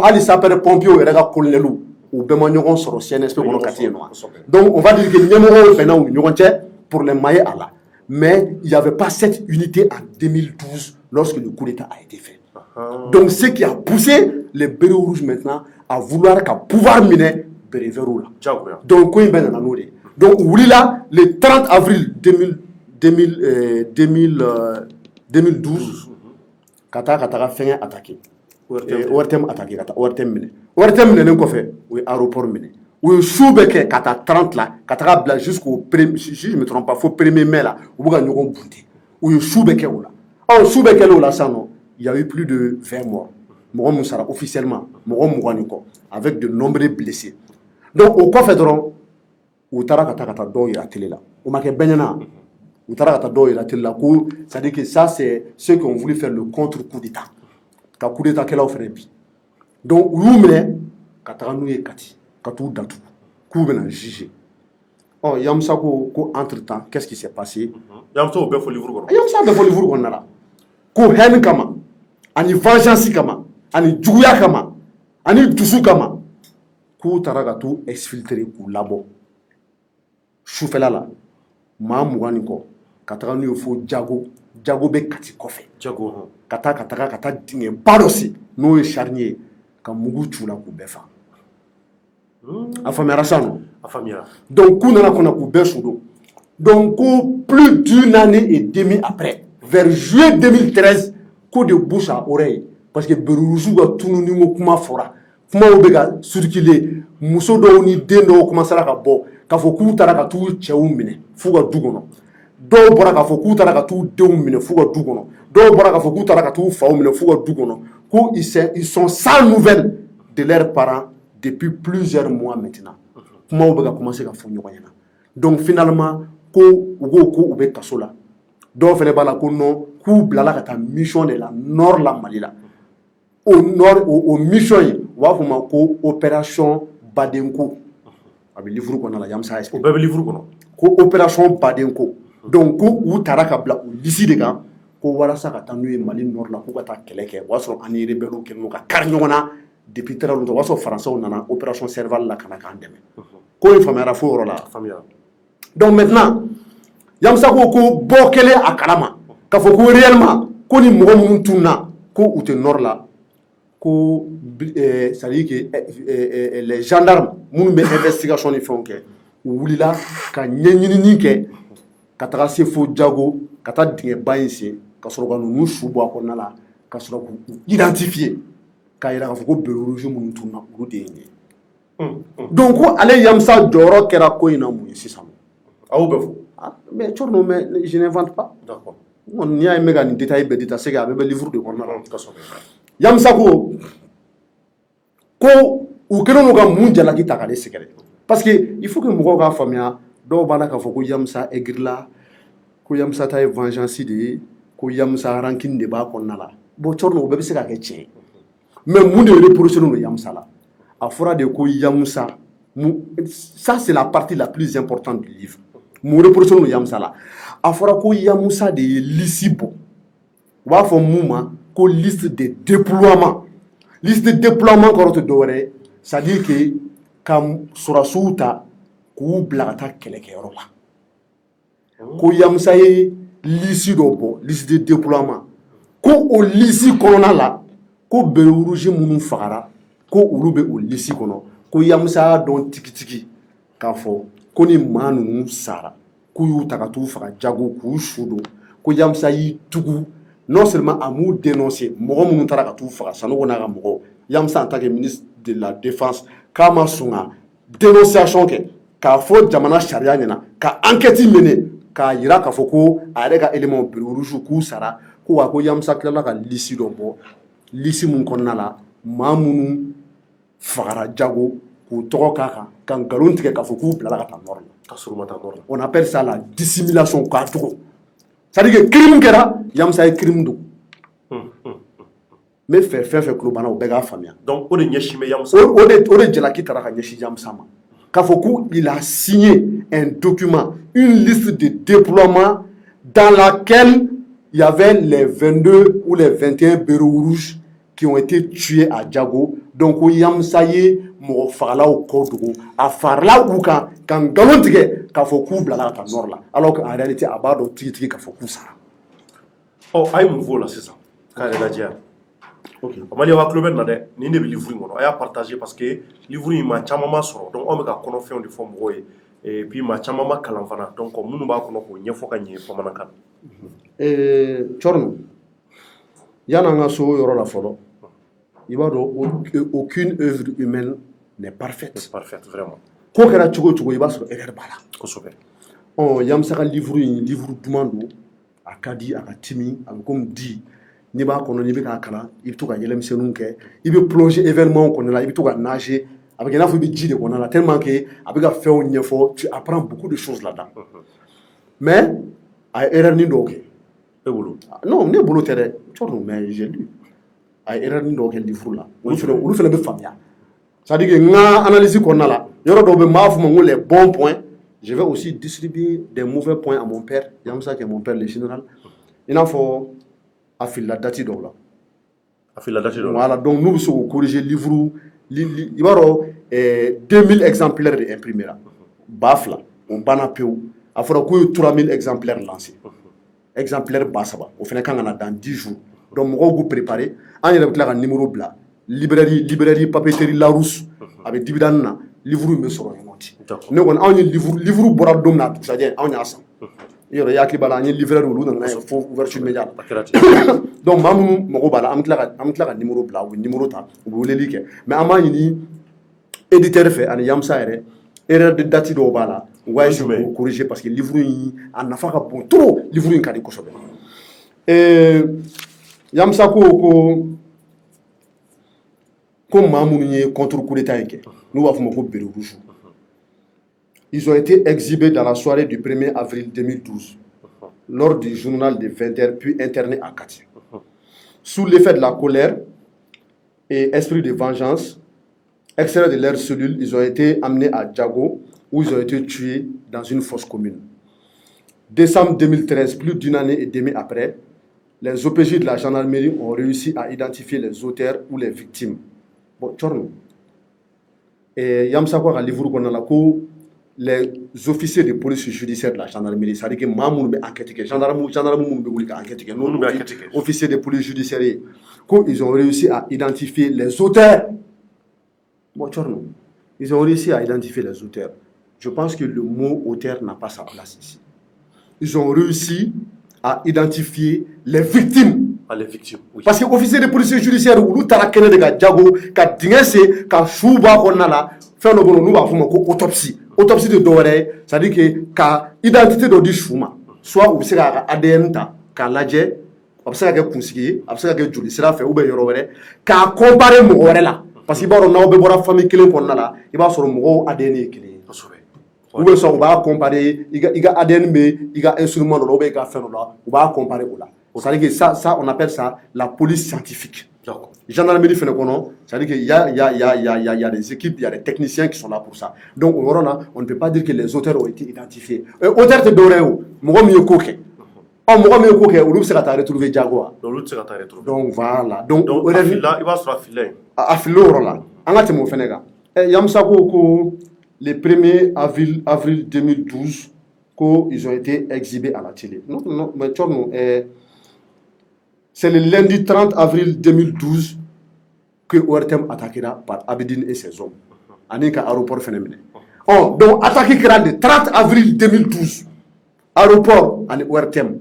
hali sapeur pompier yɛrɛ ka colonel u bɛɛ ma ɲɔgɔn sɔrɔ CNSP kɔnɔ Kati yen nɔ donc on va dire que ɲɛmɔgɔw bɛnna u ni ɲɔgɔn cɛ pour les mailler à la mais il n'y avait pas cette unité en 2012 lorsque le coup d'état a été fait donc ce qui a poussé les bérets rouges maintenant à vouloir qu'à pouvoir miner bérets verts là donc ko in bɛ nana n'o de donc u wulila le 30 avril 2012 ka taga fɛngɛ attaqué ORTM attaqué ka taa ORTM minɛ ORTM minɛnen kɔfɛ u ye aéroport minɛ u ye su bɛɛ kɛ ka taa 30 la ka taga bila jusqu'au si je me trompe pas fo 1er mai la u bɛ ka ɲɔgɔn bunte u ye su bɛɛ kɛ o la su bɛɛ kɛlen o la sisan nɔ il y a eu plus de 20 morts mɔgɔ min sara officiellement mɔgɔ 20 ni kɔ avec de nombreux blessés donc o kɔfɛ dɔrɔn u taara ka taa dɔw yira télé la o ma kɛ bɛɛ ɲɛna u taara ka taa dɔw yira télé la ko c'est à dire que ça c'est ceux qui ont voulu faire le contre coup d'état ka coup d'état kɛlaw fɛnɛ bi donc u y'u minɛ ka taga n'u ye Kati ka t'u datugu k'u bɛna juger Yamusa ko entre temps qu'est-ce qui s'est passé Yamusa bɛɛ fɔ livre kɔnɔ Yamusa bɛɛ fɔ livre kɔnɔ la ko haine kama ani vengeance kama ani juguya kama ani dusu kama k'u taara ka t'u exfiltrer k'u labɔ sufɛla la maa 20 ni kɔ ka taga n'u ye fo Jago bɛ Kati kɔfɛ ka taa dingɛ ba dɔ sen n'o ye charnier ye ka mugu c'u la k'u bɛɛ fa a faamuyara sa nɔ donc k'u nana kɔnɔ k'u bɛɛ sudon donc ko plus d'une année et demie après vers juillet 2013 ko de bouche à oreille parce que berurusiw ka tununi ko kuma fɔra kumaw bɛ ka circuler muso dɔw ni den dɔw commencera ka bɔ k'a fɔ k'u taara ka t'u cɛw minɛ f'u ka du kɔnɔ dɔw bɔra k'a fɔ k'u taara ka t'u denw minɛ f'u ka du kɔnɔ dɔw bɔra k'a fɔ k'u taara ka t'u faw minɛ f'u ka du kɔnɔ ko ils sont sans nouvelles de leurs parents depuis plusieurs mois maintenant kumaw bɛ ka commencer ka fɔ ɲɔgɔn ɲɛna donc finalement ko u ko ko u bɛ kaso la dɔw fɛnɛ b'a la ko non k'u bilala ka taa mission de la nord la Mali la au nord o mission ye u b'a fɔ ma ko opération Badenko a bɛ livre kɔnɔ la Yamusa explique o bɛɛ bɛ livre kɔnɔ ko opération Badenko donc ko u taara ka bila u lisi de kan ko walasa ka taa n'u ye Mali nord la k'u ka taa kɛlɛ kɛ o y'a sɔrɔ ani rebelles kɛlen don ka kari ɲɔgɔn na depuis très longtemps o y'a sɔrɔ Français nana opération Serval la ka na k'an dɛmɛ ko in faamuyara fo yɔrɔ la donc maintenant Yamusa ko bɔ kɛlen a kalama k'a fɔ ko réellement ko ni mɔgɔ minnu tunna ko u tɛ nord la ko c'est à dire que les gendarmes minnu bɛ investigation ni fɛnw kɛ u wulila ka ɲɛɲinini kɛ ka taga se fo Jago ka taa dingɛba in sen ka sɔrɔ ka ninnu su bɔ a kɔnɔna la ka sɔrɔ k'u identifier k'a yira k'a fɔ ko bere rouge minnu tunna olu de ye nin ye donc ko ale Yamusa jɔyɔrɔ kɛra ko in na mun ye sisan a y'o bɛɛ fɔ mais cɔrɔ mais je n'invente pas d'accord n'i y'a ye n bɛ ka nin détail bɛɛ di tan c'est que a bɛɛ bɛ livre de kɔnɔna la Yamusa ko u kɛlen don ka mun jalaki ta k'ale sɛgɛrɛ parce que il faut que mɔgɔw k'a faamuya dɔw b'a la k'a fɔ ko Yamusa aigrila ko Yamusa ta ye vengeance de ye ko Yamusa rancune de b'a kɔnɔna la bon cɔrɔ o bɛɛ bɛ se ka kɛ tiɲɛ mais mun de reproché don Yamusa la a fɔra de ko Yamusa ça c'est la partie la plus importante du livre mun reproché don Yamusa la a fɔra ko Yamusa de ye liste bɔ u b'a fɔ mun ma ko liste de déploiement kɔrɔ tɛ dɔwɛrɛ ye c'est à dire que ka sɔrɔsiw ta k'u bila ka taa kɛlɛkɛyɔrɔ la ko Yamusa ye liste dɔ bɔ liste de déploiement ko o liste kɔnɔna la ko bere rouge minnu fagara ko olu bɛ o liste kɔnɔ ko Yamusa y'a dɔn tigitigi k'a fɔ ko ni maa ninnu sara k'u y'u ta ka t'u faga jago k'u su don ko Yamusa y'i tugu non seulement a m'u dénoncer mɔgɔ minnu taara ka t'u faga Sanogo n'a ka mɔgɔw Yamusa en tant que ministre de la défense k'a ma sɔn ka dénonciation kɛ k'a fɔ jamana sariya ɲɛna ka enquête mener k'a yira k'a fɔ ko a yɛrɛ ka élément bureau rouge k'u sara ko wa ko Yamusa tilala ka liste dɔ bɔ liste mun kɔnɔna la maa minnu fagara jago k'u tɔgɔ k'a kan ka nkalon tigɛ k'a fɔ k'u bilala ka taa nord la ka sɔrɔ u ma taa nord la. on appelle ça la dissimulation k'a cogo c'est-à-dire que crime kɛra Yamusa ye crime don n bɛ fɛ fɛn fɛn tulo banna o bɛɛ k'a faamuya donc o de ɲɛsin bɛ Yamusa o de jalaki taara ka ɲɛsin Yamusa ma k'a fɔ qu'il a signé un document une liste de déploiement dans laquelle il y avait les 22 ou les 21 bureaux rouges qui ont été tués à Djago. Donc, Yamusa ye mɔgɔ fagalaw kɔ dogo a farala u kan ka nkalon tigɛ k'a fɔ k'u bilala ka taa nord la alors qu'en réalité a b'a dɔn tigitigi k'a fɔ k'u sara. a ye mun fɔ o la sisan k'a yɛrɛ lajɛ yan. Mali wa kulo bɛ na dɛ nin de bɛ livre in kɔnɔ a y'a partager parce que livre in maa caman ma sɔrɔ donc anw bɛ ka kɔnɔfɛnw de fɔ mɔgɔw ye et puis maa caman ma kalan fana donc minnu b'a kɔnɔ k'o ɲɛfɔ ka ɲɛ bamanankan na. Cɔrɔnu yan'an ka so o yɔrɔ la fɔlɔ i b'a dɔn aucune œuvre humaine n'est parfaite. C'est parfait vraiment. Ko kɛra cogo o cogo i b'a sɔrɔ erreur b'a la. Kosɛbɛ. Yamusa ka livre in livre duman don a ka di a ka timi a bɛ komi di n'i b'a kɔnɔ n'i bɛ k'a kalan i bɛ to ka yɛlɛmisɛnninw kɛ i bɛ plonger événement kɔnɔna la i bɛ to ka nager a bɛ kɛ i n'a fɔ i bɛ ji de kɔnɔna la tellement que a bɛ ka fɛnw ɲɛfɔ tu apprends beaucoup de choses là-dedans mais a ye erreur dɔw kɛ. E bolo? Non ne bolo tɛ dɛ cɔrɔnu mais j'ai lu a ye erreur dɔw kɛ livre la olu fana bɛ faamuya c'est-à-dire que n ka analyse kɔnɔna la yɔrɔ dɔw bɛ n b'a fɔ ma ko les bons points je vais aussi distribuer des mauvais points à mon père Yamusa qui est mon père le général i n'a fɔ a filila date dɔw la. A filila date dɔw la. Voilà donc n'u bɛ se k'o corriger livre i b'a dɔn 2000 exemplaires de imprimé la 2000 o banna pewu a fɔra k'u ye 3000 exemplaires lancé exemplaire 3000 o fana kan ka na dans 10 jours donc mɔgɔw b'u préparer an yɛrɛ bɛ tila ka numéro bila librairie papeterie Larousse a bɛ dividende na livre in bɛ sɔrɔ yen nɔ ten ne kɔni anw ye livre bɔra don min na c'est-à-dire anw y'a san i yɛrɛ i hakili b'a la an ye livreur olu nana n'a ye fo ouverture média la donc maa minnu mago b'a la an bɛ tila ka numéro bila u bɛ numéro ta u bɛ weleli kɛ mais an b'a ɲini éditeur fɛ ani Yamusa yɛrɛ erreur de date dɔw b'a la u b'a essayer k'o corriger parce que livre in a nafa ka bon trop livre in ka di kosɛbɛ Yamusa ko maa minnu ye contre coup d'état in kɛ n'u b'a fɔ ma ko bureau rouge ils ont été exhibés dans la soirée du 1er avril 2012 lors du journal de 20h puis internés à Kati sous l'effet de la colère et esprit de vengeance extraits de leurs cellules ils ont été amenés à Djago où ils ont été tués dans une fosse commune. Décembre 2013, plus d'une année et demie après, les OPJ de la gendarmerie ont réussi à identifier les auteurs ou les victimes. Bon, Tchorno. Et Yamusa quoi, livre qu'on a là, les officiers de police judiciaire de la gendarmerie, c'est-à-dire que Mamoun be enquête, gendarme be enquête, officiers de police judiciaire, ils ont réussi à identifier les auteurs. Bon, Tchorno. Ils ont réussi à identifier les auteurs. Je pense que le mot auteur n'a pas sa place ici. Ils ont réussi à identifier les victimes. Les victimes, oui. Parce que l'officier de police judiciaire, ou l'outaracene de Djago, ka dingese, ka chouba konala, fait le bon nous va faire autopsie. Autopsie de Doré, c'est-à-dire que ka identité de chouma, soit ou c'est ka ADN ta, ka ladje, ou c'est ka kunsigé, ou c'est ka juli, c'est la fait ou be yorowere, ka comparer mo là. Parce qu'il y a une famille qui est là, il va y avoir un ADN qui est ou bien on va comparer, il y a ADN, il y a un instrument, il y a un fait, on va comparer là. C'est-à-dire que ça, on appelle ça la police scientifique. Gendarmerie fait le conon, c'est-à-dire qu'il y a des équipes, il y a des techniciens qui sont là pour ça. Donc on ne peut pas dire que les auteurs ont été identifiés. Auteur de Doréo, moi mieux coquet. Moi mieux coquet, on s'est retrouvé Jaguar. Donc voilà. Donc il va se affiler. Affilé là. Angate mon fenega. Yamusa ko le 1er avril 2012 qu'ils ont été exhibés à la télé. Non, mais c'est le lundi 30 avril 2012 que ORTM attaquera par Abidine et ses hommes. Anika aéroport phénomène. Donc attaqué le 30 avril 2012. Aéroport en ORTM.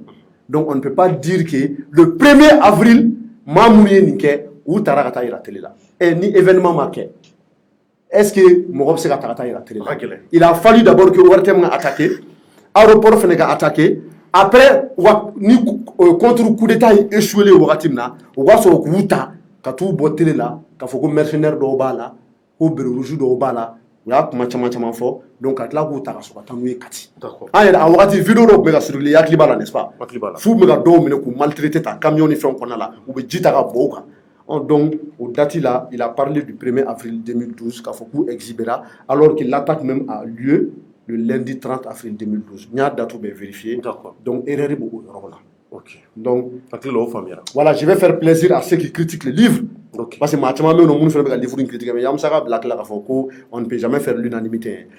Donc on ne peut pas dire que le 1er avril, Mamounié Nike ou Tarakata ira télé là. Et ni événement marqué. Est-ce que Morop Sega Tarakata ira télé là? Il a fallu d'abord que ORTM a attaqué. Aéroport Fenega a attaqué. Après, ni contre le coup d'état échoué au Watimna, on va sur le Kouta, quand tout botte là, quand faut que mercenaire d'Obala, ou Berouju d'Obala, là, comment fort, donc à la Kouta, sur la Tanoué Kati. D'accord. Ah, il y a un vidéo sur les Yaklibala, n'est-ce pas? Fou me la dôme, mais maltraité ta camion et fait qu'on a là, ou Jitara Boka. Donc, au date là, il a parlé du 1er avril 2012, quand Fokou exhibera, alors que l'attaque même a lieu le lundi 30 avril 2012. Il y a date où vérifié. Donc, erreur est beaucoup. Ok. Donc, voilà, je vais faire plaisir à ceux qui critiquent le livre. Okay. Parce que maintenant, nous avons fait un livre qui critique, mais on ne peut jamais faire l'unanimité.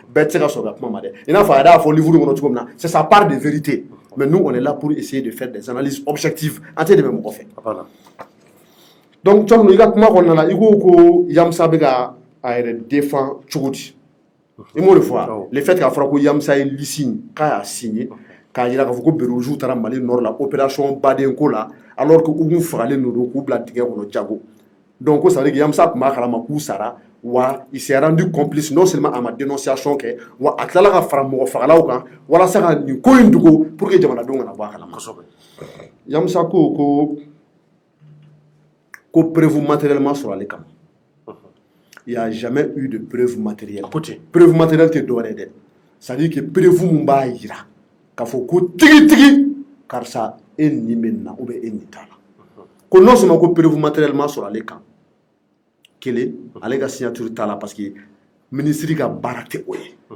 C'est sa part de vérité. Mais nous, on est là pour essayer de faire des analyses objectives. Donc, tu as défend Tchoukoudi. Le fait qu'à Frako Yamsa Lissine, a signé, quand il a fait que Beroujou Taramali Nord, la opération Badenko là, alors que Ougou Frale nous coupe la tigre au Djago. Donc, ça veut dire que Yamsa Makaramakou Sara, il s'est rendu complice non seulement à ma dénonciation, que Aklala Framo Faralaouka, voilà ça a une coïndugo pour que Jamanadon a voir la masse. Yamsa ko prévu matériellement sur les camps. Il n'y a jamais eu de preuve matérielle. Preuve matérielle, c'est d'orée. C'est-à-dire que preuve mumba ira. Qu'il faut que tigi, car ça est ni maintenant ou bien ni tala. Que non seulement que preuve matériellement sur les camps. Quelle est la signature tala parce que le ministre a baraté,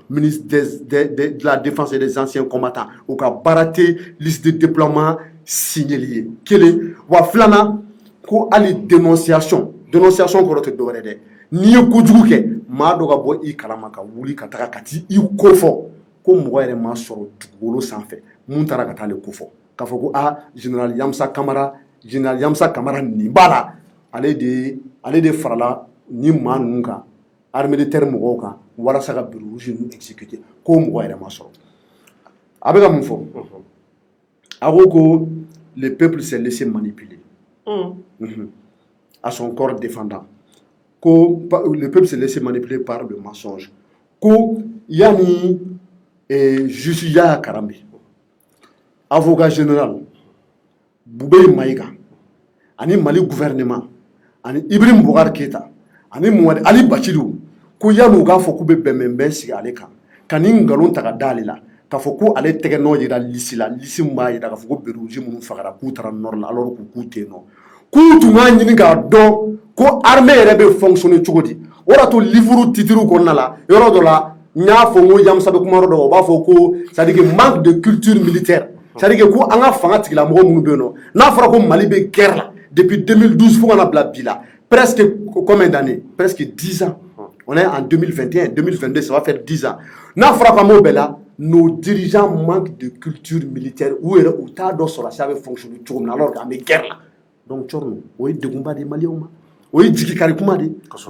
ministre de la défense et des anciens combattants, ou a baraté liste de déploiement signalée. Quelle est wa flana ko ali dénonciation ko rote d'orée. Ni kojugu kɛ maa dɔ ka bɔ I kalama ka wuli ka taga ka ti I kofɔ ko mɔgɔ yɛrɛ ma sɔrɔ dugukolo sanfɛ mun taara ka taa ale kofɔ k'a fɔ ko général Yamsa Kamara nin b'a la ale de farala ni maa ninnu kan armée de terre mɔgɔw kan walasa ka bureau rouge ninnu exécuter ko mɔgɔ yɛrɛ ma sɔrɔ a bɛ ka mun fɔ a ko le peuple s'est laissé manipuler à son corps défendant. Le peuple s'est laissé manipuler par le mensonge. Yani Jussiya Karambe, avocat général, Boubé Maïga, ani Mali gouvernement, ani Ibrahim Bougar Keita, ani Mouad Ali Bachidou, Yanu Gafo Koube Bembe Sigaleka, Kanin Galon Tagadalila, Kafoko ale Tegeno Yida Lissila, Lissimba Yida Kafoko Berouji Moufara Koutara Norla, alors Kouteno. Koutunga Niga Do. Ko armée rebe fonctionner chogodi ora to livre titre ko nala yoro do la nya fo ngo yam sabe kuma do ba fo ko ça dit que manque de culture militaire ça dit que ko anga fanga tigila mo mu beno na fara ko Mali be guerre là depuis 2012 fo na bla bila presque combien d'années presque 10 ans on est en 2021 2022 ça va faire 10 ans na fara ko mo bela nos dirigeants manquent de culture militaire ou era ou ta do so la ça veut fonctionner chogom alors que am guerre là donc chorno oy de gumba de Mali ma oui,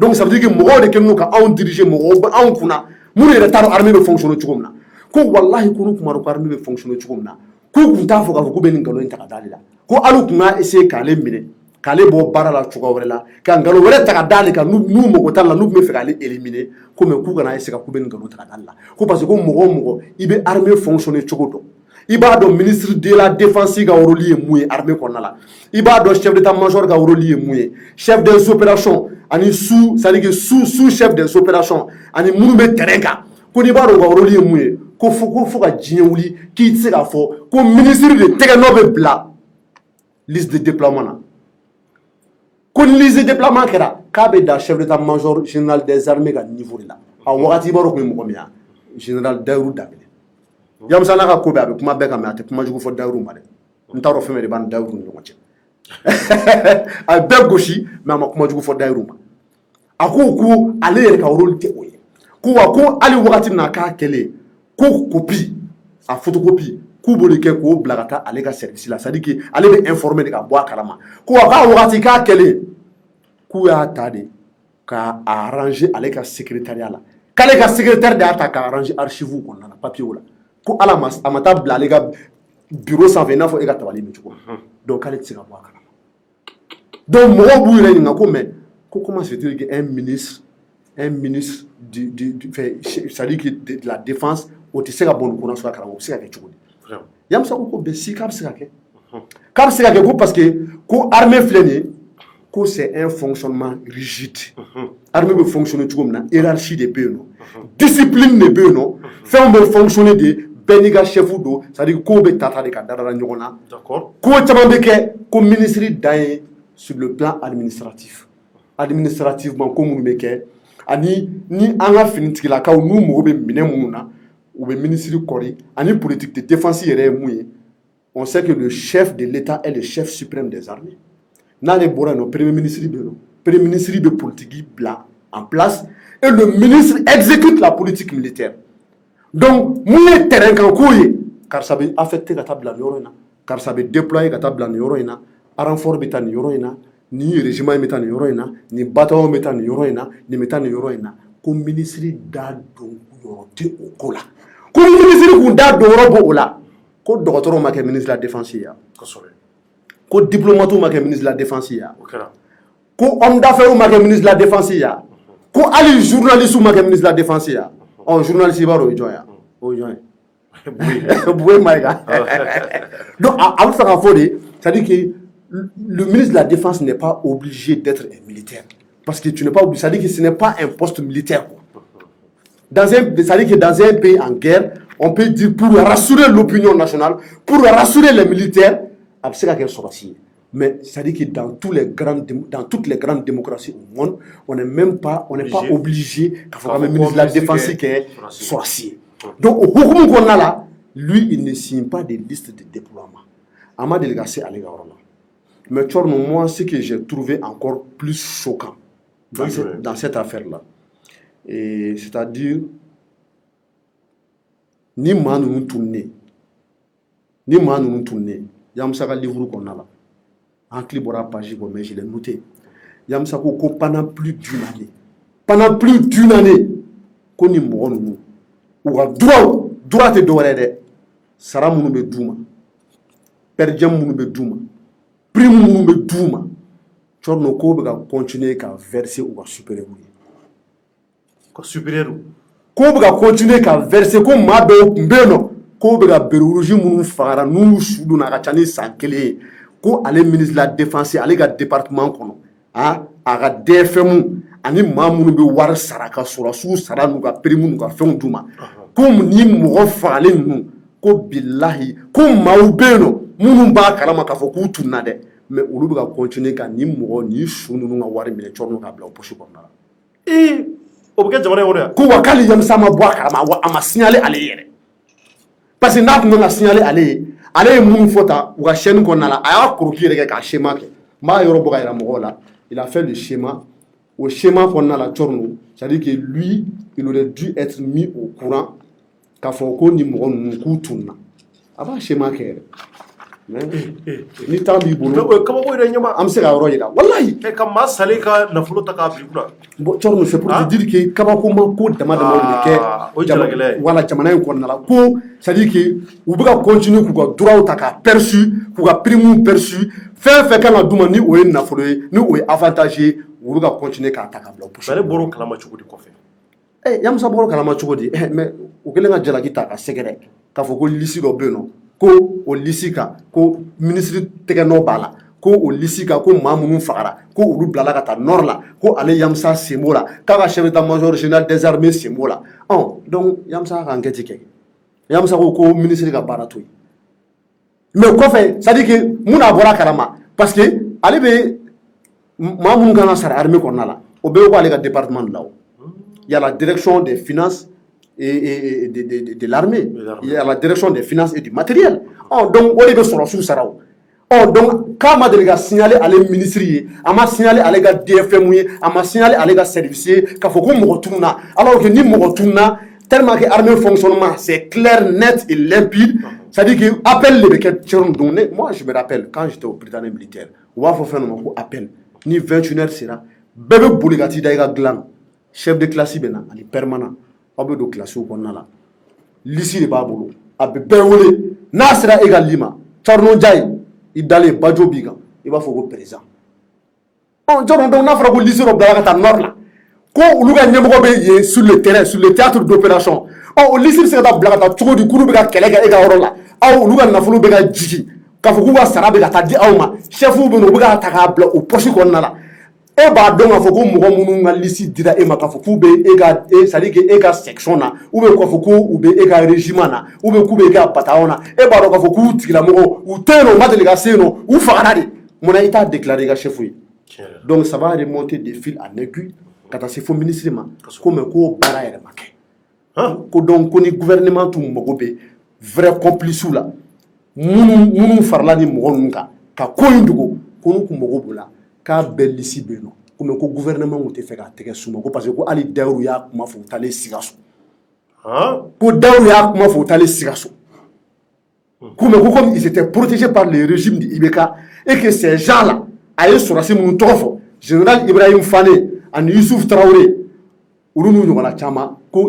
donc ça veut dire que moi, de nous on dirige moi, on kuna, nous les retards armés de fonctionner comme ça. Ko wallahi kunu kuma ro armée de fonctionner comme ça. Ko kunta fo ka ko benin ngalo inta kadalila. Ko alu kuna essayer kale mine, kale bo barala chuka wala, ka ngalo wala ta kadalika nous mo ko tala nous me fait aller éliminer, ko me ku kana essayer ka ko benin ngalo ta kadalila. Ko parce que mo ibe armée fonctionner chuko Iba do ministre de la défense ga oroli mouye armée qu'on a là. Iba do chef d'état-major ga oroli mouye, chef des opérations ani sous ça dit que sous chef des opérations ani moume terrain ko iba do ga oroli mouye ko faut ga djien wuli ki tse ga fo ko ministre de techno bla liste de déploiement na. Ko liste de déploiement kera ka be da chef d'état-major général des armées ga niveau là. A wakati baro ko mo miya général Daoud Dabele. Yamsa naka ko be abe kuma be ka me ate kuma jugu fo Daoud ma de. Ntaro feme de ban Daoud no ngoche. A be goshi mais ma kuma jugu fo Daoud ma. Ako ko ale ka rôle te oye. Ko wa ko ali wakati na ka kele ko kopi a photocopie k'u b'o de kɛ k'o bila ka taa ale ka service la, c'est à dire que ale bɛ informer de ka bɔ a kalama ko a k'a wagati k'a kɛlen k'u y'a ta de k'a arranger ale ka secrétariat la, k'ale ka secrétaire de y'a ta k'a arranger archive kɔnɔna la papier la ko ala a ma taa bila ale ka bureau sanfɛ i n'a fɔ e ka tabali bɛ cogo donc k'ale tɛ se ka bɔ a kalama. Donc mɔgɔw b'u yɛrɛ ɲininka ko mais ko comment se fait-il qu'un ministre c'est-à-dire que de la défense o tɛ se ka bɔ nin kɔnɔ sɔrɔ a kalama o bɛ se ka kɛ cogo di? Yamusa ko bɛn si k'a bɛ se ka kɛ k'a bɛ se ka kɛ ko parce que ko armée filɛ nin ye ko c'est un fonctionnement rigide armée bɛ fonctionner cogo min na hiérarchie de bɛ yen nɔ discipline de bɛ yen nɔ fɛnw bɛ fonctionner de bɛɛ n'i ka chef don c'est-à-dire kow bɛ ta de ka da ɲɔgɔn na ko caman bɛ kɛ ko ministre dan ye sur le plan administrativement ko minnu bɛ kɛ ani ni an ka finitigilakaw n'u mago bɛ minɛn minnu na ou le ministre kɔri ani politique de défense yɛrɛ ye mun ye on sait que le chef de l'État est le chef suprême des armées n'ale bɔra yen nɔ premier ministre bɛ yen nɔ premier ministre bɛ politique bila en place et le ministre exécute la politique militaire donc mun ye terrain kan ko ye karisa bɛ affecté ka taa bila nin yɔrɔ in na karisa bɛ déployer ka taa bila nin yɔrɔ in na renfort bɛ taa nin yɔrɔ in na ni régiment bɛ taa nin yɔrɔ in na ni bataillon bɛ taa nin yɔrɔ in na nin bɛ taa nin yɔrɔ in na ko ministre da don yɔrɔ tɛ o ko la ko ministre kun da don yɔrɔ bɔ o la ko dɔgɔtɔrɔw ma kɛ ministre de la défense ye ko diplomate ma kɛ ministre de la défense ye ko homme d'affaires ma kɛ ministre de la défense ye ko hali journaliste ma kɛ ministre de la défense ye journaliste b'a dɔn o ye jɔn ye o ye jɔn ye Boué Maïga donc a bɛ fɛ ka fɔ de c'est-à-dire que le ministre de la Défense n'est pas obligé d'être un militaire. Parce que tu n'es pas obligé. C'est-à-dire que ce n'est pas un poste militaire. C'est-à-dire que dans un pays en guerre, on peut dire pour rassurer l'opinion nationale, pour rassurer les militaires, mais c'est-à-dire que dans toutes les grandes démocraties au monde, on n'est pas obligé qu'un ministre de la Défense qui est sorcier. Donc, au Houkoum qu'on a là, lui, il ne signe pas des listes de déploiement. À ma délégation, à l'égard. Mais moi, ce que j'ai trouvé encore plus choquant dans cette affaire-là, c'est-à-dire, ni ma nous tourner, Yamsa ka livre qu'on a là, en clip à page, mais je l'ai noté. Yamsa ko pendant plus d'une année, qu'on y mourra nous, ou à droit de doré, Sarah Mounoube Douma, Perdjam Mounoube Douma. Prime minnu bɛ d'u ma Tchorno ko bɛ ka continuer ka verser u ka supérieur ko bɛ ka continuer ka verser ko maa dɔw tun bɛ yen nɔ ko bɛ ka beruruji minnu fagara n'u su donna a ka ca ni san kelen ye ko ale ministre de la défense ale ka département kɔnɔ a ka DFM ani maa minnu bɛ wari sara ka sɔrɔsiw sara n'u ka prime n'u ka fɛnw d'u ma ko ni mɔgɔ fagalen ninnu ko bilahi ko maaw bɛ yen nɔ minnu b'a kalama k'a fɔ k'u tunna dɛ mais olu bɛ ka continuer ka ni mɔgɔ ni su ninnu ka wari minɛ Tchorno k'a bila o poche kɔnɔna la o bɛ kɛ jamana in kɔnɔ yan ko wa k'ale Yamsa ma bɔ a kalama wa a ma signaler ale yɛrɛ parce que n'a tun ka signaler ale ye mun fɔ ta u ka chaîne kɔnɔna la a y'a croquis yɛrɛ kɛ k'a schéma kɛ n b'a yɔrɔ bɔ ka yira mɔgɔw la il a fait le schéma au schéma kɔnɔna la Tchorno c'est-à-dire que lui il aurait dû être mis au courant k'a fɔ ko ni mɔgɔ ninnu k'u tunna a b'a schéma kɛ yɛrɛ ni temps b'i bolo kabako yɛrɛ ɲɛma an bɛ se ka yɔrɔ yira wallahi ka maa salen ka nafolo ta k'a bila i kunna bon Tchorno c'est pour te dire que kabako ma ko dama de kɛ wala jamana in kɔnɔna la ko c'est-à-dire que u bɛ ka continuer k'u ka droit ta k'a perçu k'u ka prime perçu fɛn fɛn kan ka d'u ma ni o ye nafolo ye ni o ye avantage ye u bɛ ka continuer k'a ta k'a bila o poche ale bɔra o kalama cogo di kɔfɛ Yamsa bɔra o kalama cogo di mais u kɛlen ka jalaki ta ka sɛgɛrɛ k'a fɔ ko liste dɔ bɛ yen nɔ ko o liste kan ko ministre tɛgɛnɔ b'a la ko o liste kan ko maa minnu fagara ko olu bilala ka taa nord la ko ale Yamsa sen b'o la k'a ka chef d'état-major général des armées sen b'o la donc Yamsa ka enquête kɛ Yamsa ko ministre ka baara to yen mais kɔfɛ c'est-à-dire que mun a bɔra kalama parce que ale bɛ maa minnu kan ka sara armée kɔnɔna la o bɛɛ bɛ ale ka département de la o il y a la direction des finances et de l'armée. Il y a la direction des finances et du matériel. Donc, on est sur le sous-sarao. Donc, quand on a signalé à les ministres, on a signalé à les DFM, on a signalé à les services, qu'il faut qu'on me retourne. Alors que ni me retourne, tellement que l'armée fonctionnement, c'est clair, net et limpide. C'est-à-dire qu'il appelle les béquettes. Moi, je me rappelle, quand j'étais au Britannique militaire, on va faire un appel. Ni 21h sera. Bébé Bouligati d'ailleurs glan. Chef de classe, il est permanent. On peut de classe au Konala. L'ici, les babolo. Abe Béolé. Nasra égal Lima. Charno Jai. Il d'aller Badjo Biga. Il va faire président. On dit on a fait lycée au Blagata Nord là. Quand on a gagné sur le terrain, sur le théâtre d'opération. Au lycée, c'est la Blagata. Tu vois du coup, le gars qui est là. Aw olu ka nafolo bɛ ka jigi k'a fɔ k'u ka sara bɛ ka taa di aw ma chef bɛ yen u bɛ ka ta k'a bila o poche kɔnɔna la e b'a dɔn k'a fɔ ko mɔgɔ minnu ka liste dira e ma k'a fɔ k'u bɛ e ka c'est-à-dire que e ka section na ou bien k'a fɔ k'u bɛ e ka régiment na ou bien k'u bɛ e ka bataillon na e b'a dɔn k'a fɔ k'u tigilamɔgɔ u tɛ yen nɔ u ma deli ka se yen nɔ u fagara de munna i t'a déclaré i ka chef ye donc ça va remonter de fil en aiguille ka taa se fo ministre ma ko mais ko baara yɛrɛ ma kɛ ko donc ko ni gouvernement tun mago bɛ vrai complice la munu farla ni mɔgɔ ninnu kan ka ko in dogo ko n'u kun mago b'o la k'a bɛɛ lisi bɛ yen nɔ ko ko gouvernement kun tɛ fɛ k'a tɛgɛ suma ko parce que ko hali Dayiru y'a kuma fɔ u taalen Sikaso ko Dayiru y'a kuma fɔ u taalen Sikaso ko mais ko comme ils étaient protégés par le régime de IBK et que ces gens là a ye sɔrɔsi minnu tɔgɔ fɔ général Ibrahim Fane ani Youssouf Traoré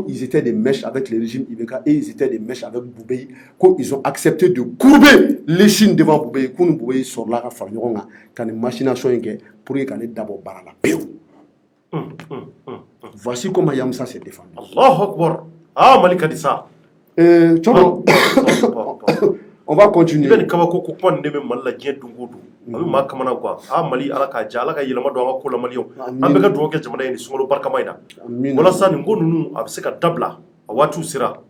ils étaient des mèches avec le régime IBK et ils étaient des mèches avec Boubei. Ils ont accepté de courber les chines devant Boubei. Quand Boubei sort là, quand une machination est pour qu'il y ait d'abord barala. Voici comment Yamsa s'est défendu. Allahu Akbar. Ah, Malika dit ça. On va continuer. Il kaba ko ko pon ndebe malla je dungudu abi ma kamana quoi ah mali ala ka jala ka yelama do ko la maliyo ambe ka do ke jamana ni sungolo barka mayda wala sani ngonu abse ka dabla watu sira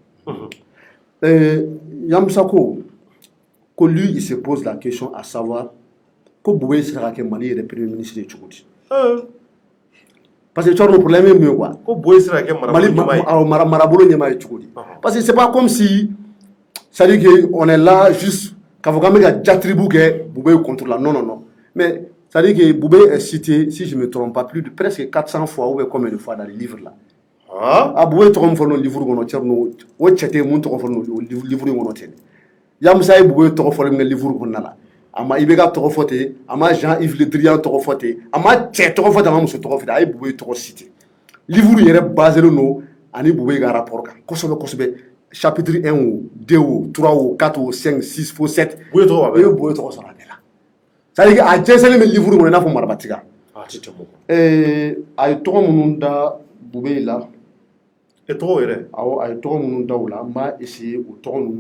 Yamsako ko lui il se pose la question à savoir ko Boubé sera que Mali est le premier ministre de Djibouti parce que tu as un problème mieux quoi ko Boubé sera que marabolo nyama de Djibouti parce que c'est pas comme si c'est-à-dire qu'on est là juste quand on a déjà tribu que Boubé contre la non. Mais c'est-à-dire que Boubé est cité, si je ne me trompe pas, plus de presque 400 fois ou combien de fois dans les livres là. Ah Boubé est en train de livre qu'on a tiré, ou tchété mon train de livre qu'on a tiré. Yamsa Boubé est en train de livre qu'on a là. Ama Ibeka toro fote, ama Jean-Yves Le Drian toro fote, ama tché toro fote, ama Moussa toro fote, aïe Boubé toro cité. Livre yere basé le nom, ani Boubé ga rapport kan. Kosobe. Chapitre 1 ou 2 ou 3 ou 4 ou 5, 6 ou 7. Vous êtes trop sur la là. C'est-à-dire que à Jessel, le livre, on a fait Marabatiga. Ah, c'est bon. Et à toi, mon da Boubé là. Et toi, il à toi, mon da ou là, m'a essayé au ton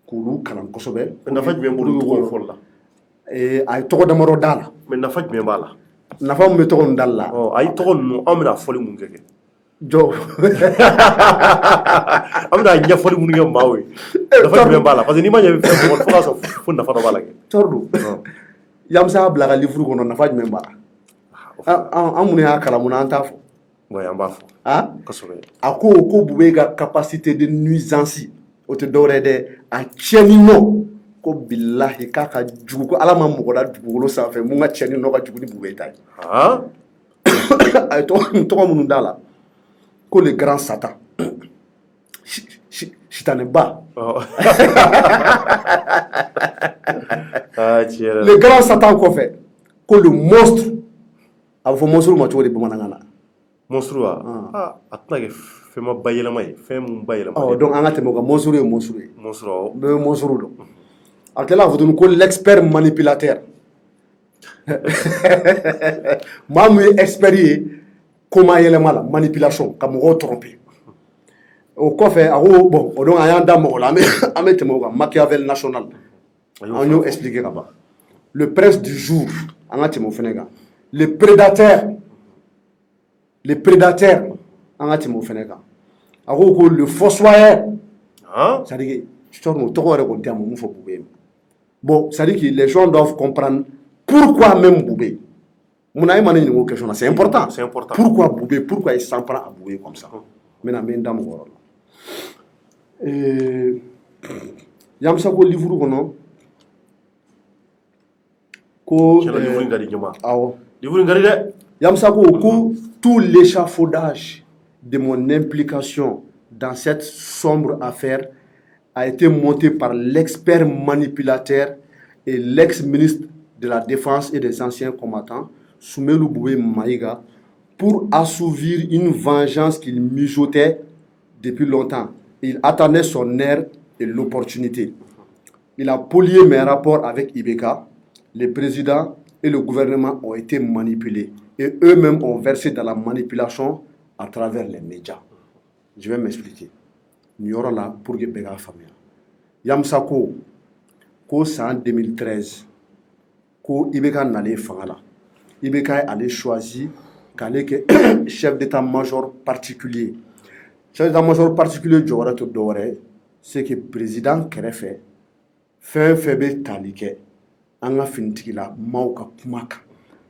Kourou, Kalam Kosobe. Mais n'a pas bien boulot pour là. Et à toi, d'Amaro Dala. Mais n'a pas bien bala. N'a pas me tourne Dalla. Oh, à toi, nous, on a folie mon gars. Jo. Amna nya foli munu ngam bawe. Dafa be bala parce que ni ma nya fe ko fo so fu na fa do bala ke. Tordu. Yamsa blaga livre ko non na fa me bala. Amune ha kala mun anta fo. Ouais, en bas. Ah? Kosobe. Ako ko Boubé ga capacité de nuisance. O te dore de a tieni no ko billahi kaka jugu ko ala ma mo da jugu sa fe mun ga tieni no ga jugu ni Boubé tay. Ah? Ay to mun dala. Que le grand Satan. Chitaneba. Le grand Satan qu'on fait. Que le monstre. Avant monstre, moi, tu vois des bomanangana. Monstre, ah, attends, fais-moi bailler la maille. Fais-moi bailler la maille. Oh, donc, on a te moqué. Monstre. Monstre. Monstre. Alors là, vous donnez l'expert manipulateur. Moi, je suis expert. Comment il est mal, manipulation, comme on tromper. Au coffre, bon, on a un dame, on a mis Machiavel national. On nous expliquer là-bas. Le prince du jour, on a mis Fénéga. Le prédateur, on a mis Fénéga. Le fossoyeur, ça dit que tu as un tour de compter à mon Boubé. Bon, ça dit que les gens doivent comprendre pourquoi même Boubé. C'est important. C'est important. Pourquoi Boubé? Pourquoi il s'en prend à Boubé comme ça? Maintenant, Yamsa ko livre kono ko livre ngari nyama. Awo. Livre ngari de. Yamsa ko tout l'échafaudage de mon implication dans cette sombre affaire a été monté par l'expert manipulateur et l'ex-ministre de la Défense et des anciens combattants, Soumelou Boué Maïga, pour assouvir une vengeance qu'il mijotait depuis longtemps. Il attendait son air et l'opportunité. Il a polié mes rapports avec Ibeka. Le président et le gouvernement ont été manipulés. Et eux-mêmes ont versé dans la manipulation à travers les médias. Je vais m'expliquer. Nous y aura là pour que Bega famille. Yamsako, c'est en 2013, ko Ibeka n'allait fangala. Ibeka allait choisir qu'elle est chef d'état-major particulier. Chef d'état-major particulier, c'est que le président Kerefe fait febe talike, anga fintikila, mauka kumaka,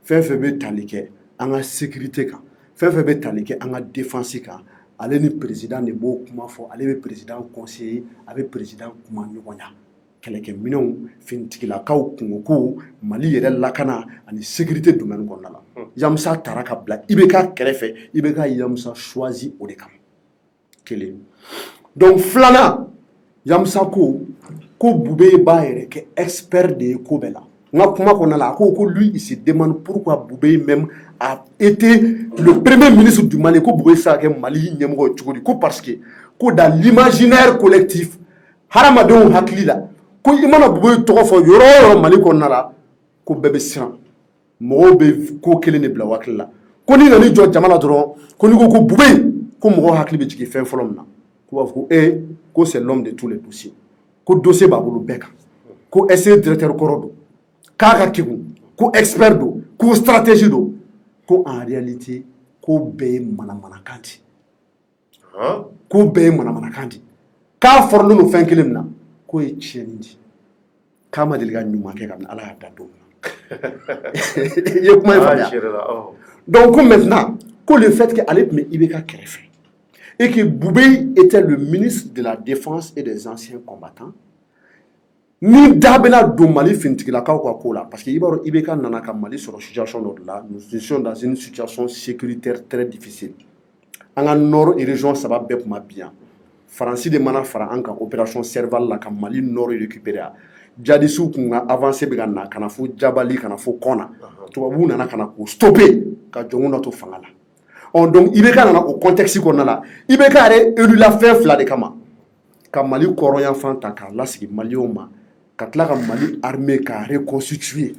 fait febe talike, anga sécurité ka, fait febe talike, anga défense ka, ale ni président ne bo kuma fo, ale be président conseiller, avec président kuma nyonya. Keleke minon fintikila kaw kungoku, Mali yere lakana, ani sécurité domaine konnala. Yamsa taraka bla, Ibeka Kerefe, Ibeka Yamsa choisi odekam. Kele. Donc flana, Yamsa ko Boubé Baere, qui est expert de Kobela. Lui, il se demande pourquoi Boubé même a été le premier ministre du Mali. Mali parce que dans l'imaginaire collectif, Haramadou Haklila, ko imana Boubé Tofo Yoro Mali Konala, ko bébé Siran, Mobe ko Kelene Blawakla, ko ni nani jo Jamala Dron, ko ni ko Boubé, ko Mo Haklibi qui fait folomna. Ko c'est l'homme de tous les dossiers. Ko dossier babulu beka ko essayer directeur korodo kaka kigu ko expert do ko stratégie do ko en réalité ko be mana kanti ko be mana kanti ka forlo no fenkelim na ko e chiendi kama deliga nyuma ke kam ala da do ye kuma fa donc maintenant ko le fait que Alep me Ibeka Kerefe et que Boubé était le ministre de la Défense et des anciens combattants, ni Dabela do Mali fintikila kola parce que Ibeka Nanaka Mali sur la situation là, nous sommes dans une situation sécuritaire très difficile. En nord et région ça va bien. Francis de Mana fara anka opération Serval la Mali nord récupéré. Jadisou kunga avancé begana kana fo Jabali kana fo Kona. Tubabu nana kana ko stopper ka jongona to fangala. Donc Ibeka nana au contexte qu'on a là. Ibeka a élu la fin fla de kama. Ka Mali koroyan fanta ka lasigi Malioma. Ka tla ka Mali armée ka reconstituer.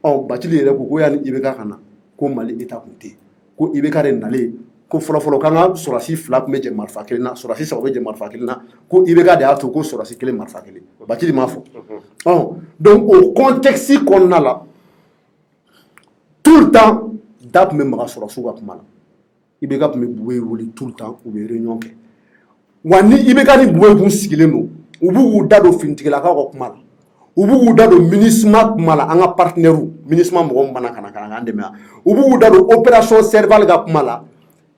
Batili yere ko yani Ibeka kana ko Mali état kunté. Ko Ibeka re nale ko folo kanga sorasi fla ko meje marfa kelina sorasi sa ko meje marfa kelina ko Ibeka de ato ko sorasi kele marfa kelina. Batili mafo. Donc au contexte qu'on a là tout le temps date même ra sorasi ko kuma. Ibeka me Boubé woli tout le temps ou be réunion ke wani Ibeka ni Boubé kun sigileno ubu dado fintikela ka ko kuma ubu dado ministre kuma anga partenaire ministre mo mbana kana andeme ubu dado opération Serval ga kuma la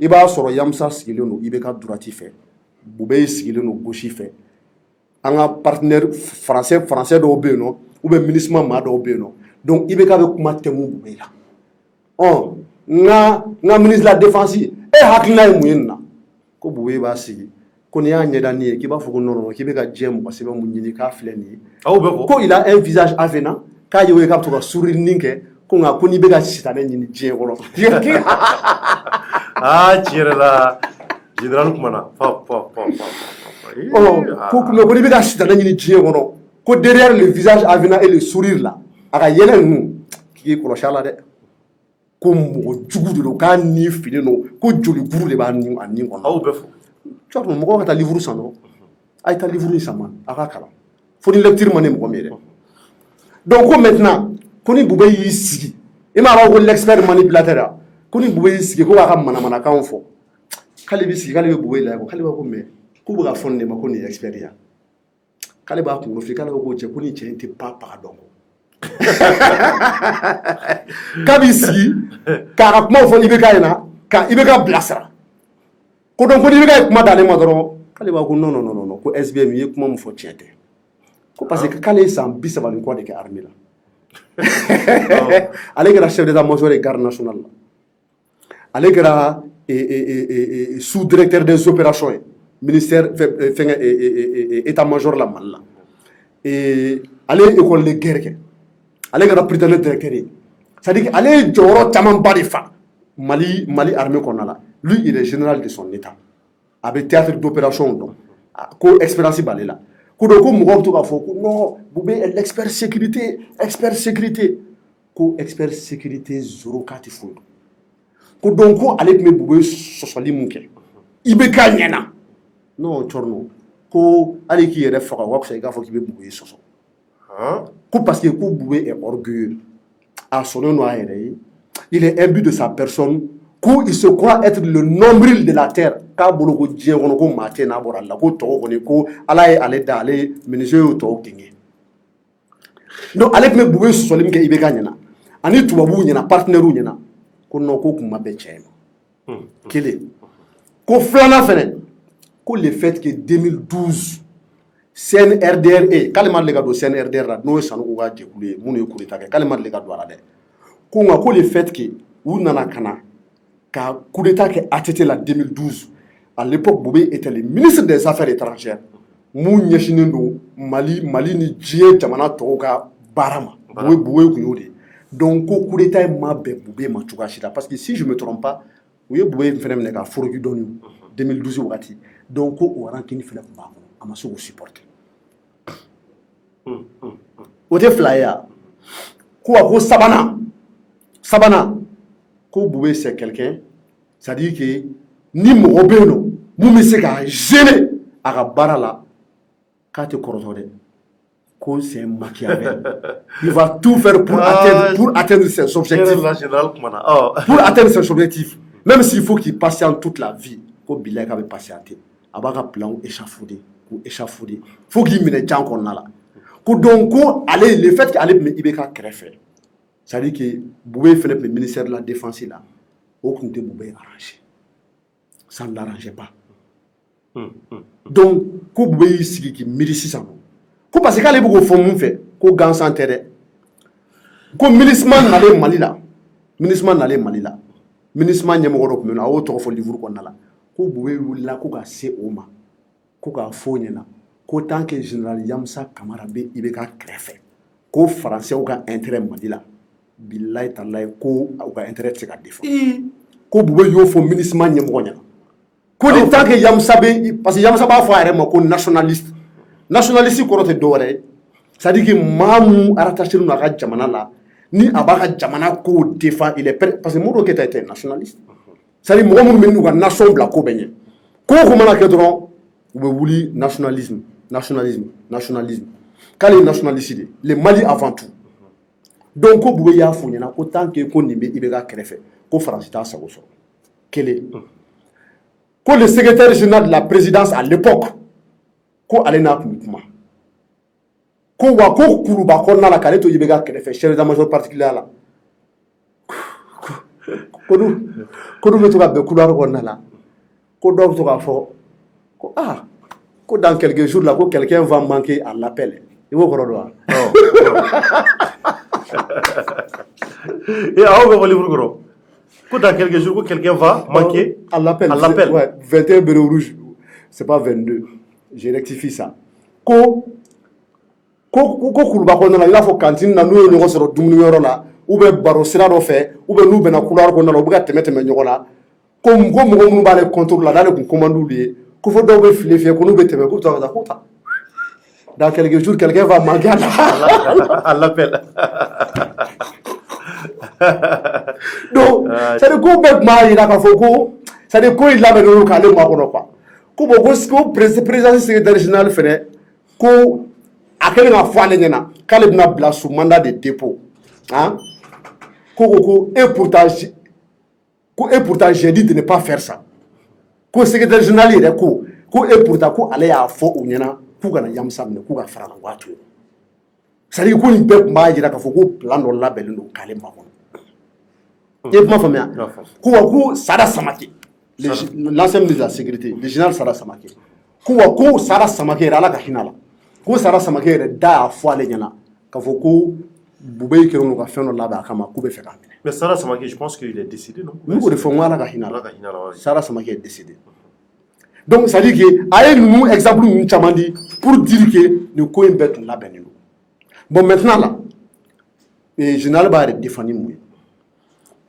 iba soro Yamsa sigileno Ibeka droiti fait Boubé sigileno gauche fait anga partenaire français do be no ou be ministre ma do be no donc Ibeka be kuma temu Boubé la nga ministre de la défense hakina muyena ko Boubé ba sigi ko ni ya nyedani ki ba fuko non ki be ka jem ko sebe munyini ka fleni ko il a un visage avenant ka yewe ka to ka sourire ninke ko nga ko ni be ka sitane nyini je ko tira général kumana ko ni be ka sitane nyini je ko derrière le visage avenant et le sourire là aka yelen nu ki ko shala de ko mo jugu de ka ni fini no ko joli guru de ba ni ani ko tu vois mo ko ta livre sano ay ta livre sama aka kala fo ni lecture mané mo méré donc maintenant ko ni Boubé yi sigi e ma ba ko l'expert manipulateur ko ni Boubé yi sigi ko aka mana kan fo kale bi sigi kale be Boubé la ko kale ba ko me ko bu ga fonne ma ko ni expert ya kale ba ko fi kale ko je ko ni je pas pardon kabisi kara kuma fo Ibeka ina ka Ibeka blasra ko don ko Ibeka kuma dale ma doro kale ba ko non ko SBM ye kuma mu fo tiete ko parce que kale sam bisaba ni ko de ke armée la ale gara chef d'état-major de garde nationale ale gara sous-directeur des opérations ministère état-major la Mali la ale ye école de guerre kɛ ale kɛra président directeur ye c'est-à-dire ale ye jɔyɔrɔ camanba de fa Mali armée kɔnɔna la lui il est général de son état a bɛ théâtre d'opération dɔn ko expérience b'ale la ko donc ko mɔgɔw bɛ to k'a fɔ ko non Bube est l'expert sécurité ko expert sécurité zéro k'a tɛ foyi dɔn ko donc ko ale tun bɛ Bube sɔsɔli mun kɛ IBK ɲɛna non Tchorno ko hali k'i yɛrɛ faga wa fisa i k'a fɔ k'i bɛ Bube sɔsɔ ko parce que ko Bube est orgueilleux a sɔnnen don a yɛrɛ ye il est imbu de sa personne ko il se croit être le nombril de la terre k'a bolo ko diɲɛ kɔnɔ ko maa tɛ n'a bɔra ale la ko tɔgɔ kɔni ko ala ye ale da ale ministre y'o tɔgɔ gɛngɛ donc ale tun bɛ Bube sɔsɔli min kɛ IBK ɲɛna ani tubabuw ɲɛna partenaires ɲɛna ko non ko kun ma bɛn cɛ ma kelen ko filanan fɛnɛ ko le fait que 2012 CNRDR k'ale ma deli ka don CNRDR la n'o ye Sanogo ka jɛkulu ye minnu ye coup d'état kɛ k'ale ma deli ka don a la dɛ ko nka ko le fait que u nana ka na ka coup d'état kɛ ATT la 2012 à l'époque Bube était le ministre des affaires étrangères mun ɲɛsinen don Mali ni diɲɛ jamana tɔw ka baara ma Bube kun y'o de donc ko coup d'état ma bɛn Bube ma cogoya si la parce que si je me trompe pas u ye Bube fɛnɛ minɛ ka foroki dɔɔni 2012 wagati donc ko o rancune fɛnɛ tun b'a kɔnɔ a ma se k'o supporter o tɛ fila ye wa ko sabanan ko Bube c'est quelqu'un c'est-à-dire que ni mɔgɔ bɛ yen nɔ mun bɛ se ka gêner a ka baara la k'a tɛ kɔrɔtɔ dɛ ko c'est un Machiavel il va tout faire pour atteindre ses objectifs pour atteindre ses objectifs même s'il faut qu'il patiente toute la vie ko bilayi k'a bɛ patienter a b'a ka plan échafauder fo k'i minɛ jan kɔnɔna la ko donc ko ale le fait que ale tun bɛ IBK kɛrɛfɛ c'est-à-dire que Bube fɛnɛ tun bɛ ministère de la défense la o tun tɛ Bube arranger ça ne l'arrangeait pas donc ko Bube y'i sigi k'i miiri sisan ko parce que k'ale bɛ k'o fɔ mun fɛ ko gansan tɛ dɛ ko MINUSMA nalen Mali la MINUSMA ɲɛmɔgɔ dɔ tun bɛ yen nɔ a y'o tɔgɔ fɔ livre kɔnɔna la ko Bube wulila ko ka se o ma ko k'a fɔ o ɲɛna ko tant que général Yamusa Kamara bɛ IBK kɛrɛfɛ ko français ka intérêt Mali la bilayi talayi ko u ka intérêt tɛ se ka défendre ko Bube y'o fɔ MINUSMA ɲɛmɔgɔ ɲɛna ko ni tant que Yamusa bɛ parce que Yamusa b'a fɔ a yɛrɛ ma ko nationaliste kɔrɔ tɛ dɔwɛrɛ ye c'est-à-dire que maa mun rattaché don a ka jamana la ni a b'a ka jamana ko défend il est prêt parce que Modibo Keyita était nationaliste c'est-à-dire mɔgɔ minnu bɛ n'u ka nation bila ko bɛ ɲɛ ko o ko mana kɛ dɔrɔn u bɛ wuli nationalisme k'ale ye nationaliste de le Mali avant tout donc ko Bube y'a fɔ ɲɛna ko tant que ko nin bɛ IBK kɛrɛfɛ ko Faransi t'a sago sɔrɔ kelen ko le secrétaire général de la présidence à l'époque ko ale n'a tun bɛ kuma ko wa ko kuluba kɔnɔna la k'ale to IBK kɛrɛfɛ chef d'état-major particulier la ko n'u bɛ to ka bɛn couloir kɔnɔna la ko dɔw bɛ to k'a fɔ ko ko dans quelques jours là ko quelqu'un va manquer à l'appel i b'o kɔrɔ dɔn wa aw bɛ livre kɔrɔ ko dans quelques jours ko quelqu'un va manquer à l'appel ouais 21 béréo rouge c'est pas 22 je rectifie ça ko kuluba kɔnɔna la i b'a fɔ cantine na n'u ye ɲɔgɔn sɔrɔ dumuniyɔrɔ la ou bien baro sira dɔ fɛ ou bien n'u bɛnna couloir kɔnɔna la u bɛ ka tɛmɛ ɲɔgɔn na ko mɔgɔ minnu b'ale contrôle la n'ale tun commande de ye ko fɔ dɔw bɛ file fiyɛ ko n'u bɛ tɛmɛ k'u taa ka taa ko ta dans quelques jours quelqu'un va manquer à l'appel donc c'est-à-dire ko bɛɛ tun b'a yira k'a fɔ ko c'est-à-dire ko in labɛnnen k'ale makɔnɔ quoi ko bon ko président secrétaire général fɛnɛ ko a kɛlen ka fɔ ale ɲɛna k'ale bɛna bila sous mandat de dépôt ko et pourtant j'ai dit de ne pas faire ça ko secrétaire général yɛrɛ ko et pourtant ko ale y'a fɔ u ɲɛna k'u kana Yamusa minɛ k'u ka fara la waati ye c'est-à-dire ko nin bɛɛ tun b'a jira k'a fɔ ko plan dɔ labɛnnen don k'ale makɔnɔ i ye kuma faamuya ko Sada Samake l'ancien ministre de la sécurité le général Sada Samake ko Sada Samake yɛrɛ ala ka hinɛ la ko Sada Samake yɛrɛ da y'a fɔ ale ɲɛna k'a fɔ ko Bube kɛlen don ka fɛn dɔ labɛn a kama k'u bɛ fɛ k'a minɛ mais Sada Samake je pense qu'il est décédé non n b'o de fɔ n ko ala ka hinɛ la Sada Samake est décédé Donc ça dit que a nous exemple nous chamandi pour dire que nous ko embet la benino. Bon maintenant là et général ba défendre moi.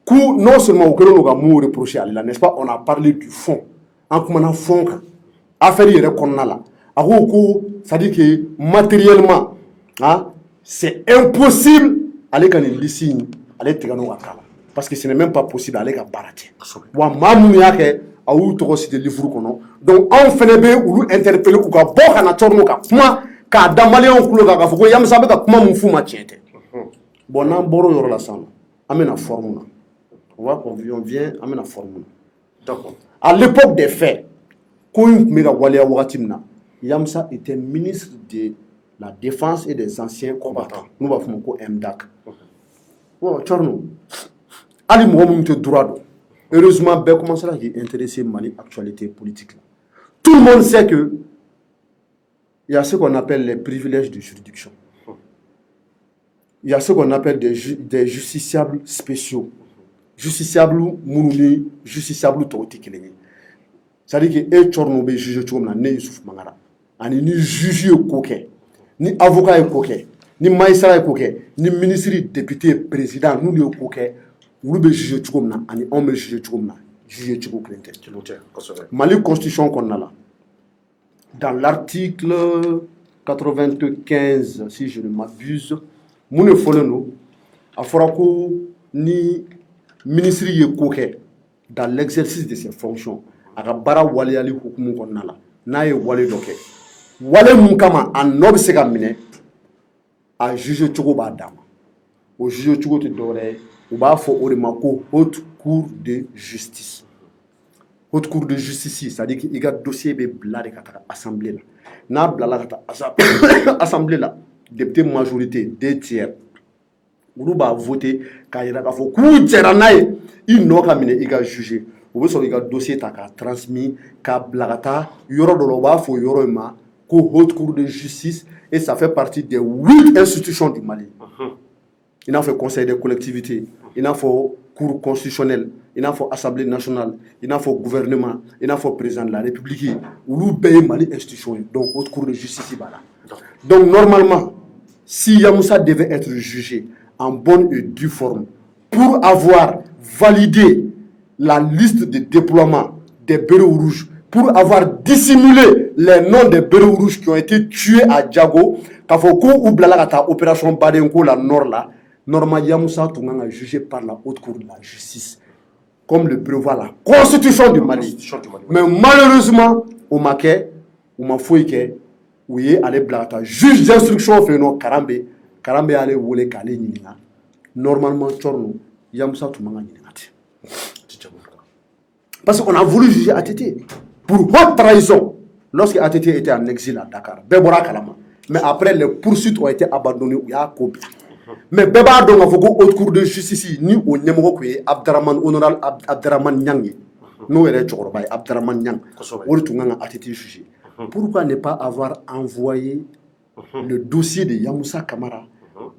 Coup non seulement au que nous ga mou reprocher à là, n'est-ce pas, on a parlé du fond. En comment fond affaire yere konna là. A ko ça dit que matériellement hein, c'est impossible aller quand il signe aller tegano akala parce que ce n'est même pas possible aller ga barati. Wa mamu yake a ou to ci de livre kono. Donc on fene be ou interpeller ou ka bo kana torno ka kuma ka damalion kulo ka foko yam sabe ka kuma mu fuma tiente. Bon nan boro yoro la san amena formuna. On vient amena formuna. D'accord. À l'époque des faits, quand Mega Walia Watimna, Yamsa était ministre de la Défense et des anciens combattants. Nous avons fait un MDAC. Oh, Tchorno. Ali Mohamed Dourado. Heureusement, ben comment ça est intéressé Mali actualité politique. Tout le monde sait que il y a ce qu'on appelle les privilèges de juridiction. Il y a ce qu'on appelle des justiciables spéciaux. Justiciable mounouni, justiciable tauti keleni. C'est-à-dire que Tchorno be juge tchomna ne Youssouf Mangara. Ani ni juge koke, ni avocat koke, ni magistrat koke, ni ministre, député, président, nous le koke, nous be juge tchomna, ani on be juge tchomna, juge tchou klente. Mali constitution qu'on a là. Dans l'article 95, si je ne m'abuse, nous follow nous, à Forako ni ministre Koke, dans l'exercice de ses fonctions, à Bara Waliali Hukumu Konala, Nae Wale Doke, Wale Mukama, en Obsegamine, à juger Tchogoba Dama, au juge Tchogote Doré, ou Bafo Orimako, haute cour de justice. Haute cour de justice, c'est-à-dire qu'il y a un dossier de blade à l'Assemblée. Na blade à l'Assemblée, député majorité, 2 tiers. Olu b'a voté k'a yira k'a fɔ k'u jɛra n'a ye i nɔ ka minɛ i ka juger o bɛ sɔrɔ i ka dossier ta k'a transmis k'a bila ka taa yɔrɔ dɔ la o b'a fɔ yɔrɔ in ma ko haute cour de justice et ça fait partie des 8 institutions du Mali. Il n'a fait conseil des collectivités, il n'a fait cour constitutionnelle, il n'a fait assemblée nationale, il n'a fait gouvernement, il n'a fait président de la République. Olu bɛɛ ye Mali institution donc haute cour de justice b'a la. Donc normalement si Yamoussa devait être jugé en bonne et due forme pour avoir validé la liste de déploiement des Béros rouges, pour avoir dissimulé les noms des Béros rouges qui ont été tués à Djago, Kafoko ou Blalagata, opération Badenko, la Nord là, normalement Yamoussa Tounganga jugé par la haute cour de la justice, comme le prévoit la constitution du Mali. Mais malheureusement, au Maquet, au Mafouike, où il est allé Blata, juge d'instruction fait non Karambe allé voler Kale Nina. Normalement, Tchorno, Yamoussa Toumanga Ninati. Parce qu'on a voulu juger ATT pour haute trahison lorsque ATT était en exil à Dakar. Bébora Kalama. Mais après, les poursuites ont été abandonnées où il y a Kobi. Mais Béba donc a fait haute cour de justice ni au Nemoko Abdraman honorable Abdraman Nyang. Nous érons Tchorba Abdraman Nyang. On Toumanga ATT jugé. Pourquoi ne pas avoir envoyé le dossier de Yamoussa Kamara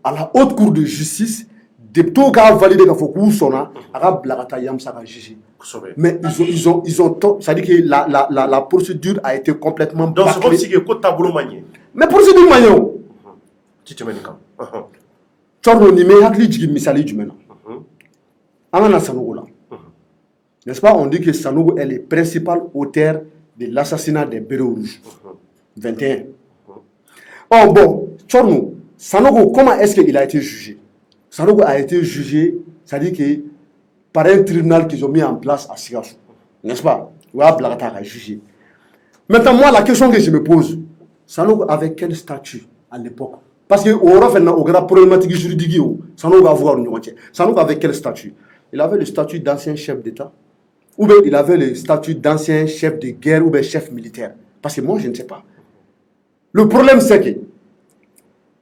à la haute cour de justice, des taux qui ont validé qu'il faut qu'on sonne, à Blagata Yamoussa a jugé. Mais ils ont c'est-à-dire que la procédure a été complètement donc c'est comme si que côté tableau manié. Mais procédure maniée. Tu te mets quand Tchorno ni me hakli jigi misali jumena. Amana Sanogo là. N'est-ce pas, on dit que Sanogo est le principal auteur de l'assassinat des Béros rouges. 21. Oh bon, Tchorno, Sanogo, comment est-ce qu'il a été jugé? Sanogo a été jugé, c'est-à-dire que par un tribunal qu'ils ont mis en place à Sigassou. N'est-ce pas? Ouah, Blagata a jugé. Maintenant, moi, la question que je me pose, Sanogo avait quel statut à l'époque? Parce que au grand problématique juridique, Sanogo avait quel statut? Il avait le statut d'ancien chef d'État, ou bien il avait le statut d'ancien chef de guerre, ou bien chef militaire. Parce que moi, je ne sais pas. Le problème, c'est que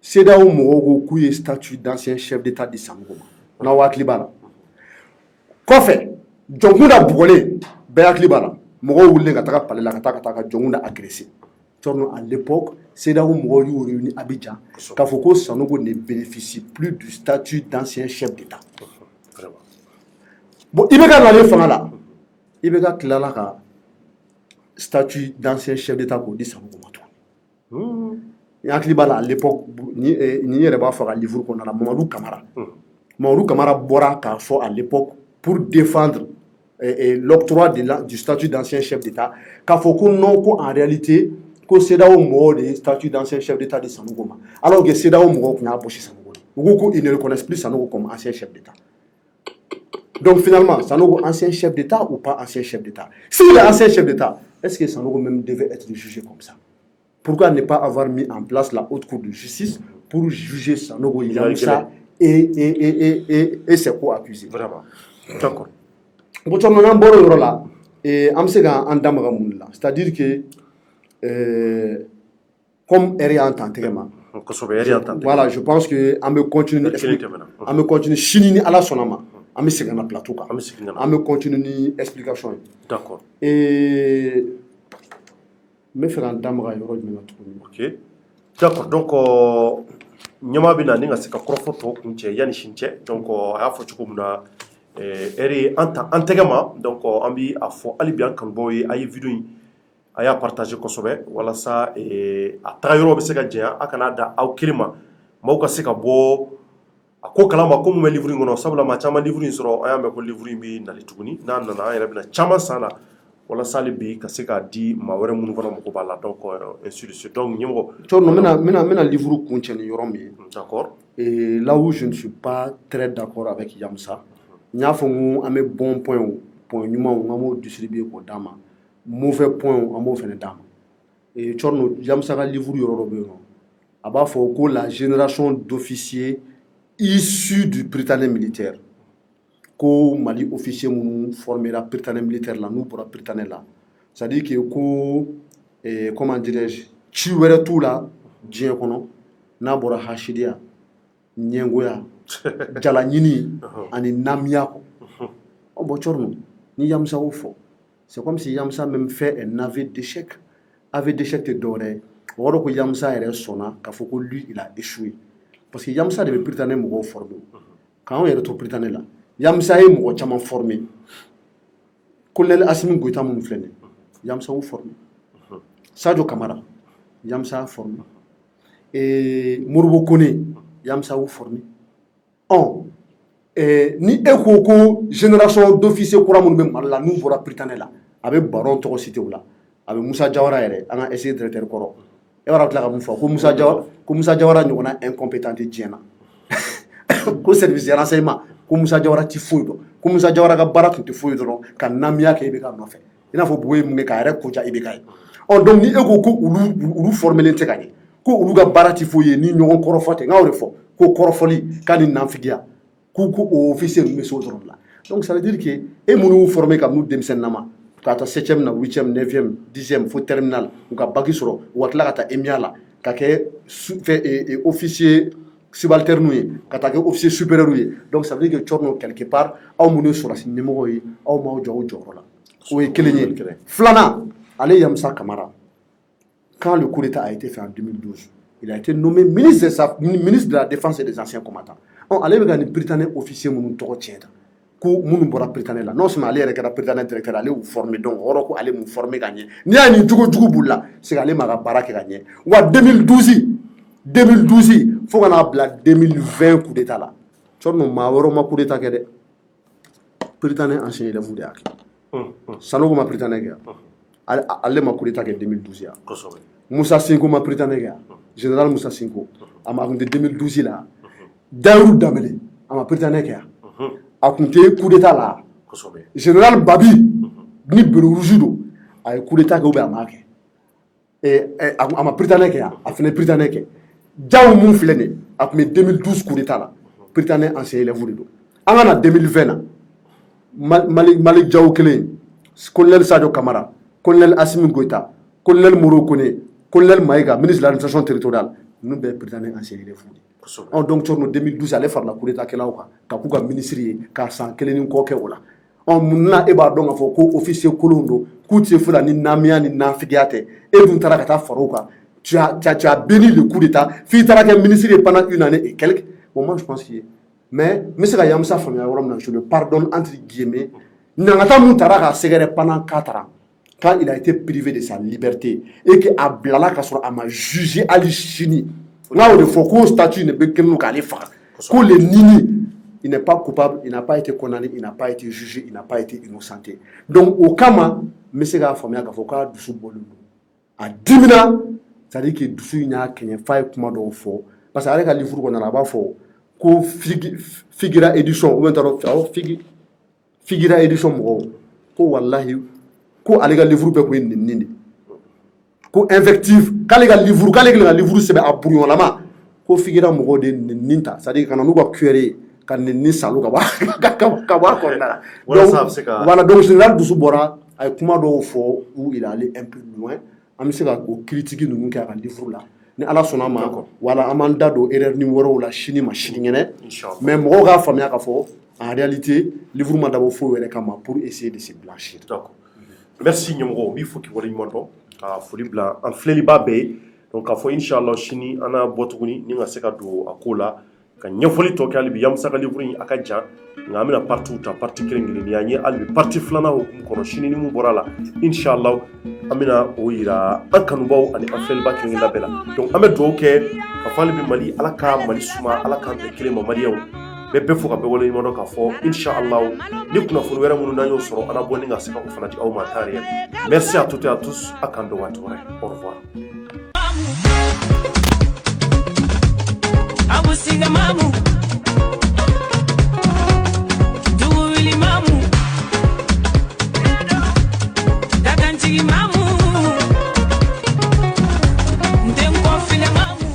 c'est là où Mogo a le statut d'ancien chef d'État de Sanogo. On a Waklibara. Quoi fait? Djonguna Boulé, Béaklibara. Mogo Woulen Kataka Palela Kataka Djonguna agressé. À l'époque, c'est là où Mogo a réuni Abidjan. Kafoko Sanogo ne bénéficie plus du statut d'ancien chef d'État. Bon, il y a là. Il y a là. statut d'ancien chef d'État k'o di Sanogo ma tuguni. N hakili b'a la à l'époque ni yɛrɛ b'a fɔ ka livre kɔnɔna la Mamadou Camara. Mamadou Camara bɔra k'a fɔ à l'époque pour défendre l'octroi du statut d'ancien chef d'État k'a fɔ ko non ko en réalité ko CEDEAO mɔgɔw de ye statut d'ancien chef d'État di Sanogo ma alors que CEDEAO mɔgɔw tun y'a bɔsi Sanogo la. U ko ko ils ne reconnaissent plus Sanogo comme ancien chef d'État. Donc finalement, Sanogo ancien chef d'État ou pas ancien chef d'État? S'il est ancien chef d'État, est-ce que Sanogo même devait être jugé comme ça? Pourquoi ne pas avoir mis en place la haute cour de justice pour juger Sanogo Yamoussa et ses co-accusés? Vraiment. D'accord. C'est-à-dire que comme Erian Tantegema, voilà, je pense que on me continue Chini à la sonama. On me segana na plateau ka. On me continue ni explication. D'accord. Et me faire un damra yoro jumena tukuni. OK. D'accord. Donc nyama bina ninga seka krofoto kunche yani shinche. Donc a fo chukumuna eri antegama donc ambi a fo ali bien kan boy ay vidéo aya partager ko sobe wala sa a tayoro be seka jeya akana da aw kilima mawka seka bo ko kalama ko mu livre ngono sabula ma chama livre soro aya me ko livre bi ndali tuguni nan na ya bina chama sana wala salibi ka seka di ma wore mun fana ko bala donc ainsi de suite donc nyimo to no mena livre kuncheni yoromi. D'accord. Et là où je ne suis pas très d'accord avec Yamsa, nya fo mu ame bon point nyuma ngamo distribuer ko dama mauvais point amo fene dama. Et chorno Yamsa ka livre yoro be no aba fo ko la génération d'officiers issus du Britannique militaire ko Mali officier mu formera Britannique militaire la nous pour Britannique là, c'est-à-dire que ko comment dirais-je ci wéré tout là dien kono na bora hashidia nyengoya jala nyini ani namia ko on bo chorno ni Yamsa au fond. C'est comme si Yamsa même fait un aveu d'échec de doré woro ko Yamsa ere sona ka foko lui il a échoué parce que Yamsa devait Britannique mo formé quand on est retour Britannique là Yamsa est mo chama formé colonel Assimi Goïta mon flene Yamsa ou formé Sadio Camara Yamsa formé et Moribo Kone Yamsa ou formé ni ekoko génération d'officiers courant mon même la nous pour Britannique là avec baron to cité là avec Moussa Diawara ere anga essayer directeur koro e wara tla ka ko Moussa Diawara ni ona incompétent diena ko service de renseignement ko Moussa Diawara ti foido ko Moussa Diawara ka barak ti foido ka namia ke be ka no fe ina fo boye mu ka ere ko ja ibe kai donc ni ekoko ulu former len te kanye ko ulu ga barati foye ni nyogon koro fote ngawre fo ko koro foli kani namfigia ko officier me so dron là. Donc ça veut dire que et munu former comme nous demsen nama kata 7e na 8e 9e 10e fo terminal ou ka bagi soro watla kata emiala ka ke fait officier subalterne kata ke officier supérieur. Donc ça veut dire que chorno quelque part aw munu sura sin numéro yi aw ma jowo joro la o e kelenye flana ale Yamsa Camara quand le coup d'état a été fait en 2012 il a été nommé ministre de la défense et des anciens combattants. Ale be gani Britannique officier munu to tienda ko munu bora Britannique la non seulement ale yɛrɛ kɛra Britannique directeur ale ou formé donc oro ko ale mu formé gagné ni ani jugo bulla c'est ale ma baraka gagné wa 2012 fo kana bla 2020 coup d'état la chorno ma woro ma coup d'état kede Britannique ancien élève de ak Sanogo ma Britannique ale ma coup d'état ke 2012 ya Moussa Sinko ma Britannique général Moussa Sinko ama en 2012 là Daoud Damele ama Britannique ya akunte coup d'état là général Babi ni Bero Rujudo ay coup d'état ko be amake ama Britannique ya afine Britannique jaw mun filene après 2012 coup d'état là Britannique ancien élève do angana 2020 na Malik Jaw kele colonel Sadio Camara colonel Assimi Goïta colonel Moro Kone colonel Maïga ministre de l'administration territoriale nous be Britannique ancien élève. Donc en 2012 ale farla coup d'état kela ka ku ka ministre ka san keleni ko ke wala munna e ba donga fo ko officier kolondo ku ti fula ni namia ni nafigiate e dun tara ka ta faroka tu as béni le coup d'état fi tara ke ministre pendant une année et quelques moi je pense que mais monsieur ka Yamsa famia worom na je le pardonne entre guillemets nangata mun tara ka segere pendant 4 ans quand il a été privé de sa liberté et que a blala ka sɔrɔ a ma jugé hali sini n'a de fɔ ko statut ne bɛ kɛnɛ k'ale faga ko le nini il n'est pas coupable, il n'a pas été condamné, il n'a pas été jugé, il n'a pas été innocenté. Donc au kama me se k'a faamuya k'a fɔ k'a dusu bɔlen don a dimina c'est-à-dire que dusu in y'a kɛɲɛ f'a ye kuma dɔw fɔ parce que ale ka livre kɔnɔna la a b'a fɔ ko Figira édition ou bien Figira édition mɔgɔw ko wallahi ko ale ka livre bɛɛ kun ye nenni de ko invective k'ale ka livre sɛbɛn a buruɲɔgɔnlama ko Figira mɔgɔw de ye nenni ta c'est-à-dire ka na n'u ka cuillère ka nenni salo ka bɔ a kɔnɔna la voilà donc général dusu bɔra a ye kuma dɔw fɔ où il est allé un peu loin an bɛ se ka o critique ninnu kɛ a ka livre la ni ala sɔnna ma wala an b'an da don erreur ni wɛrɛw la sini ma sinikɛnɛ mais mɔgɔw k'a faamuya k'a fɔ en réalité livre ma dabɔ foyi wɛrɛ kama pour essayer de se blanchir. D'accord. Merci ɲɛmɔgɔ n b'i fo k'i waleɲuman dɔn ka foli bila an filɛliba bɛɛ ye donc k'a fɔ inshallah sini an na bɔ tuguni ni ka se ka don a ko la ka ɲɛfɔli tɔ kɛ hali bi Yamusa ka livre in a ka jan nka an bɛna partie ta partie kelen-kelen ni an ye hali bi partie filanan hukumu kɔnɔ sini ni mun bɔra a la inshallah an bɛna o yira an kanubaw ani an filɛliba kelen-kelenna bɛɛ la donc an bɛ dugawu kɛ ka fɔ hali bi Mali ala ka Mali suma ala k'an bɛn kelen ma maliyɛnw bɛɛ fo ka bɛɛ waleɲuman dɔn k'a fɔ inshallah ni kunnafoni wɛrɛ minnu n'an y'o sɔrɔ an na bɔ ni ka se ka o fana di aw ma temps réel merci à toutes et à tous a k'an bɛn waati wɛrɛ au revoir. Abu Singa Mamu, Dugu Willy Mamu, Daganji Mamu, Ndem Kofile Mamu,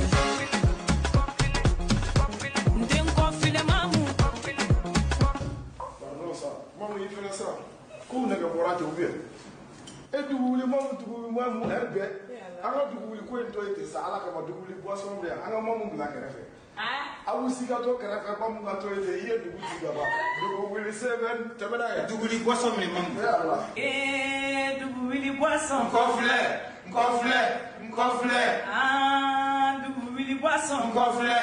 Ndem Kofile Mamu. Non ça, maman il fait ça. Qu'on ne peut pas te ouvrir. Et Dugu Willy Mamu herbe. Anga Dugu Willy ko ento ete sa ala kama Dugu Willy boisson bia. Anga mamu bila kerefe. Abu siga to kerefe mamu ga to ete iye Dugu siga ba. Dugu Willy 7 temena ya. Dugu Willy boisson me mamu. Dugu Willy boisson. Nkofle. Ah, Dugu Willy boisson. Nkofle.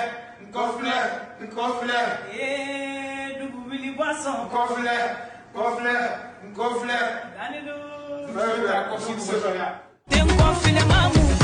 Dugu Willy boisson. Nkofle. Danido. Fais la consigne. Dem Kofile Mamu.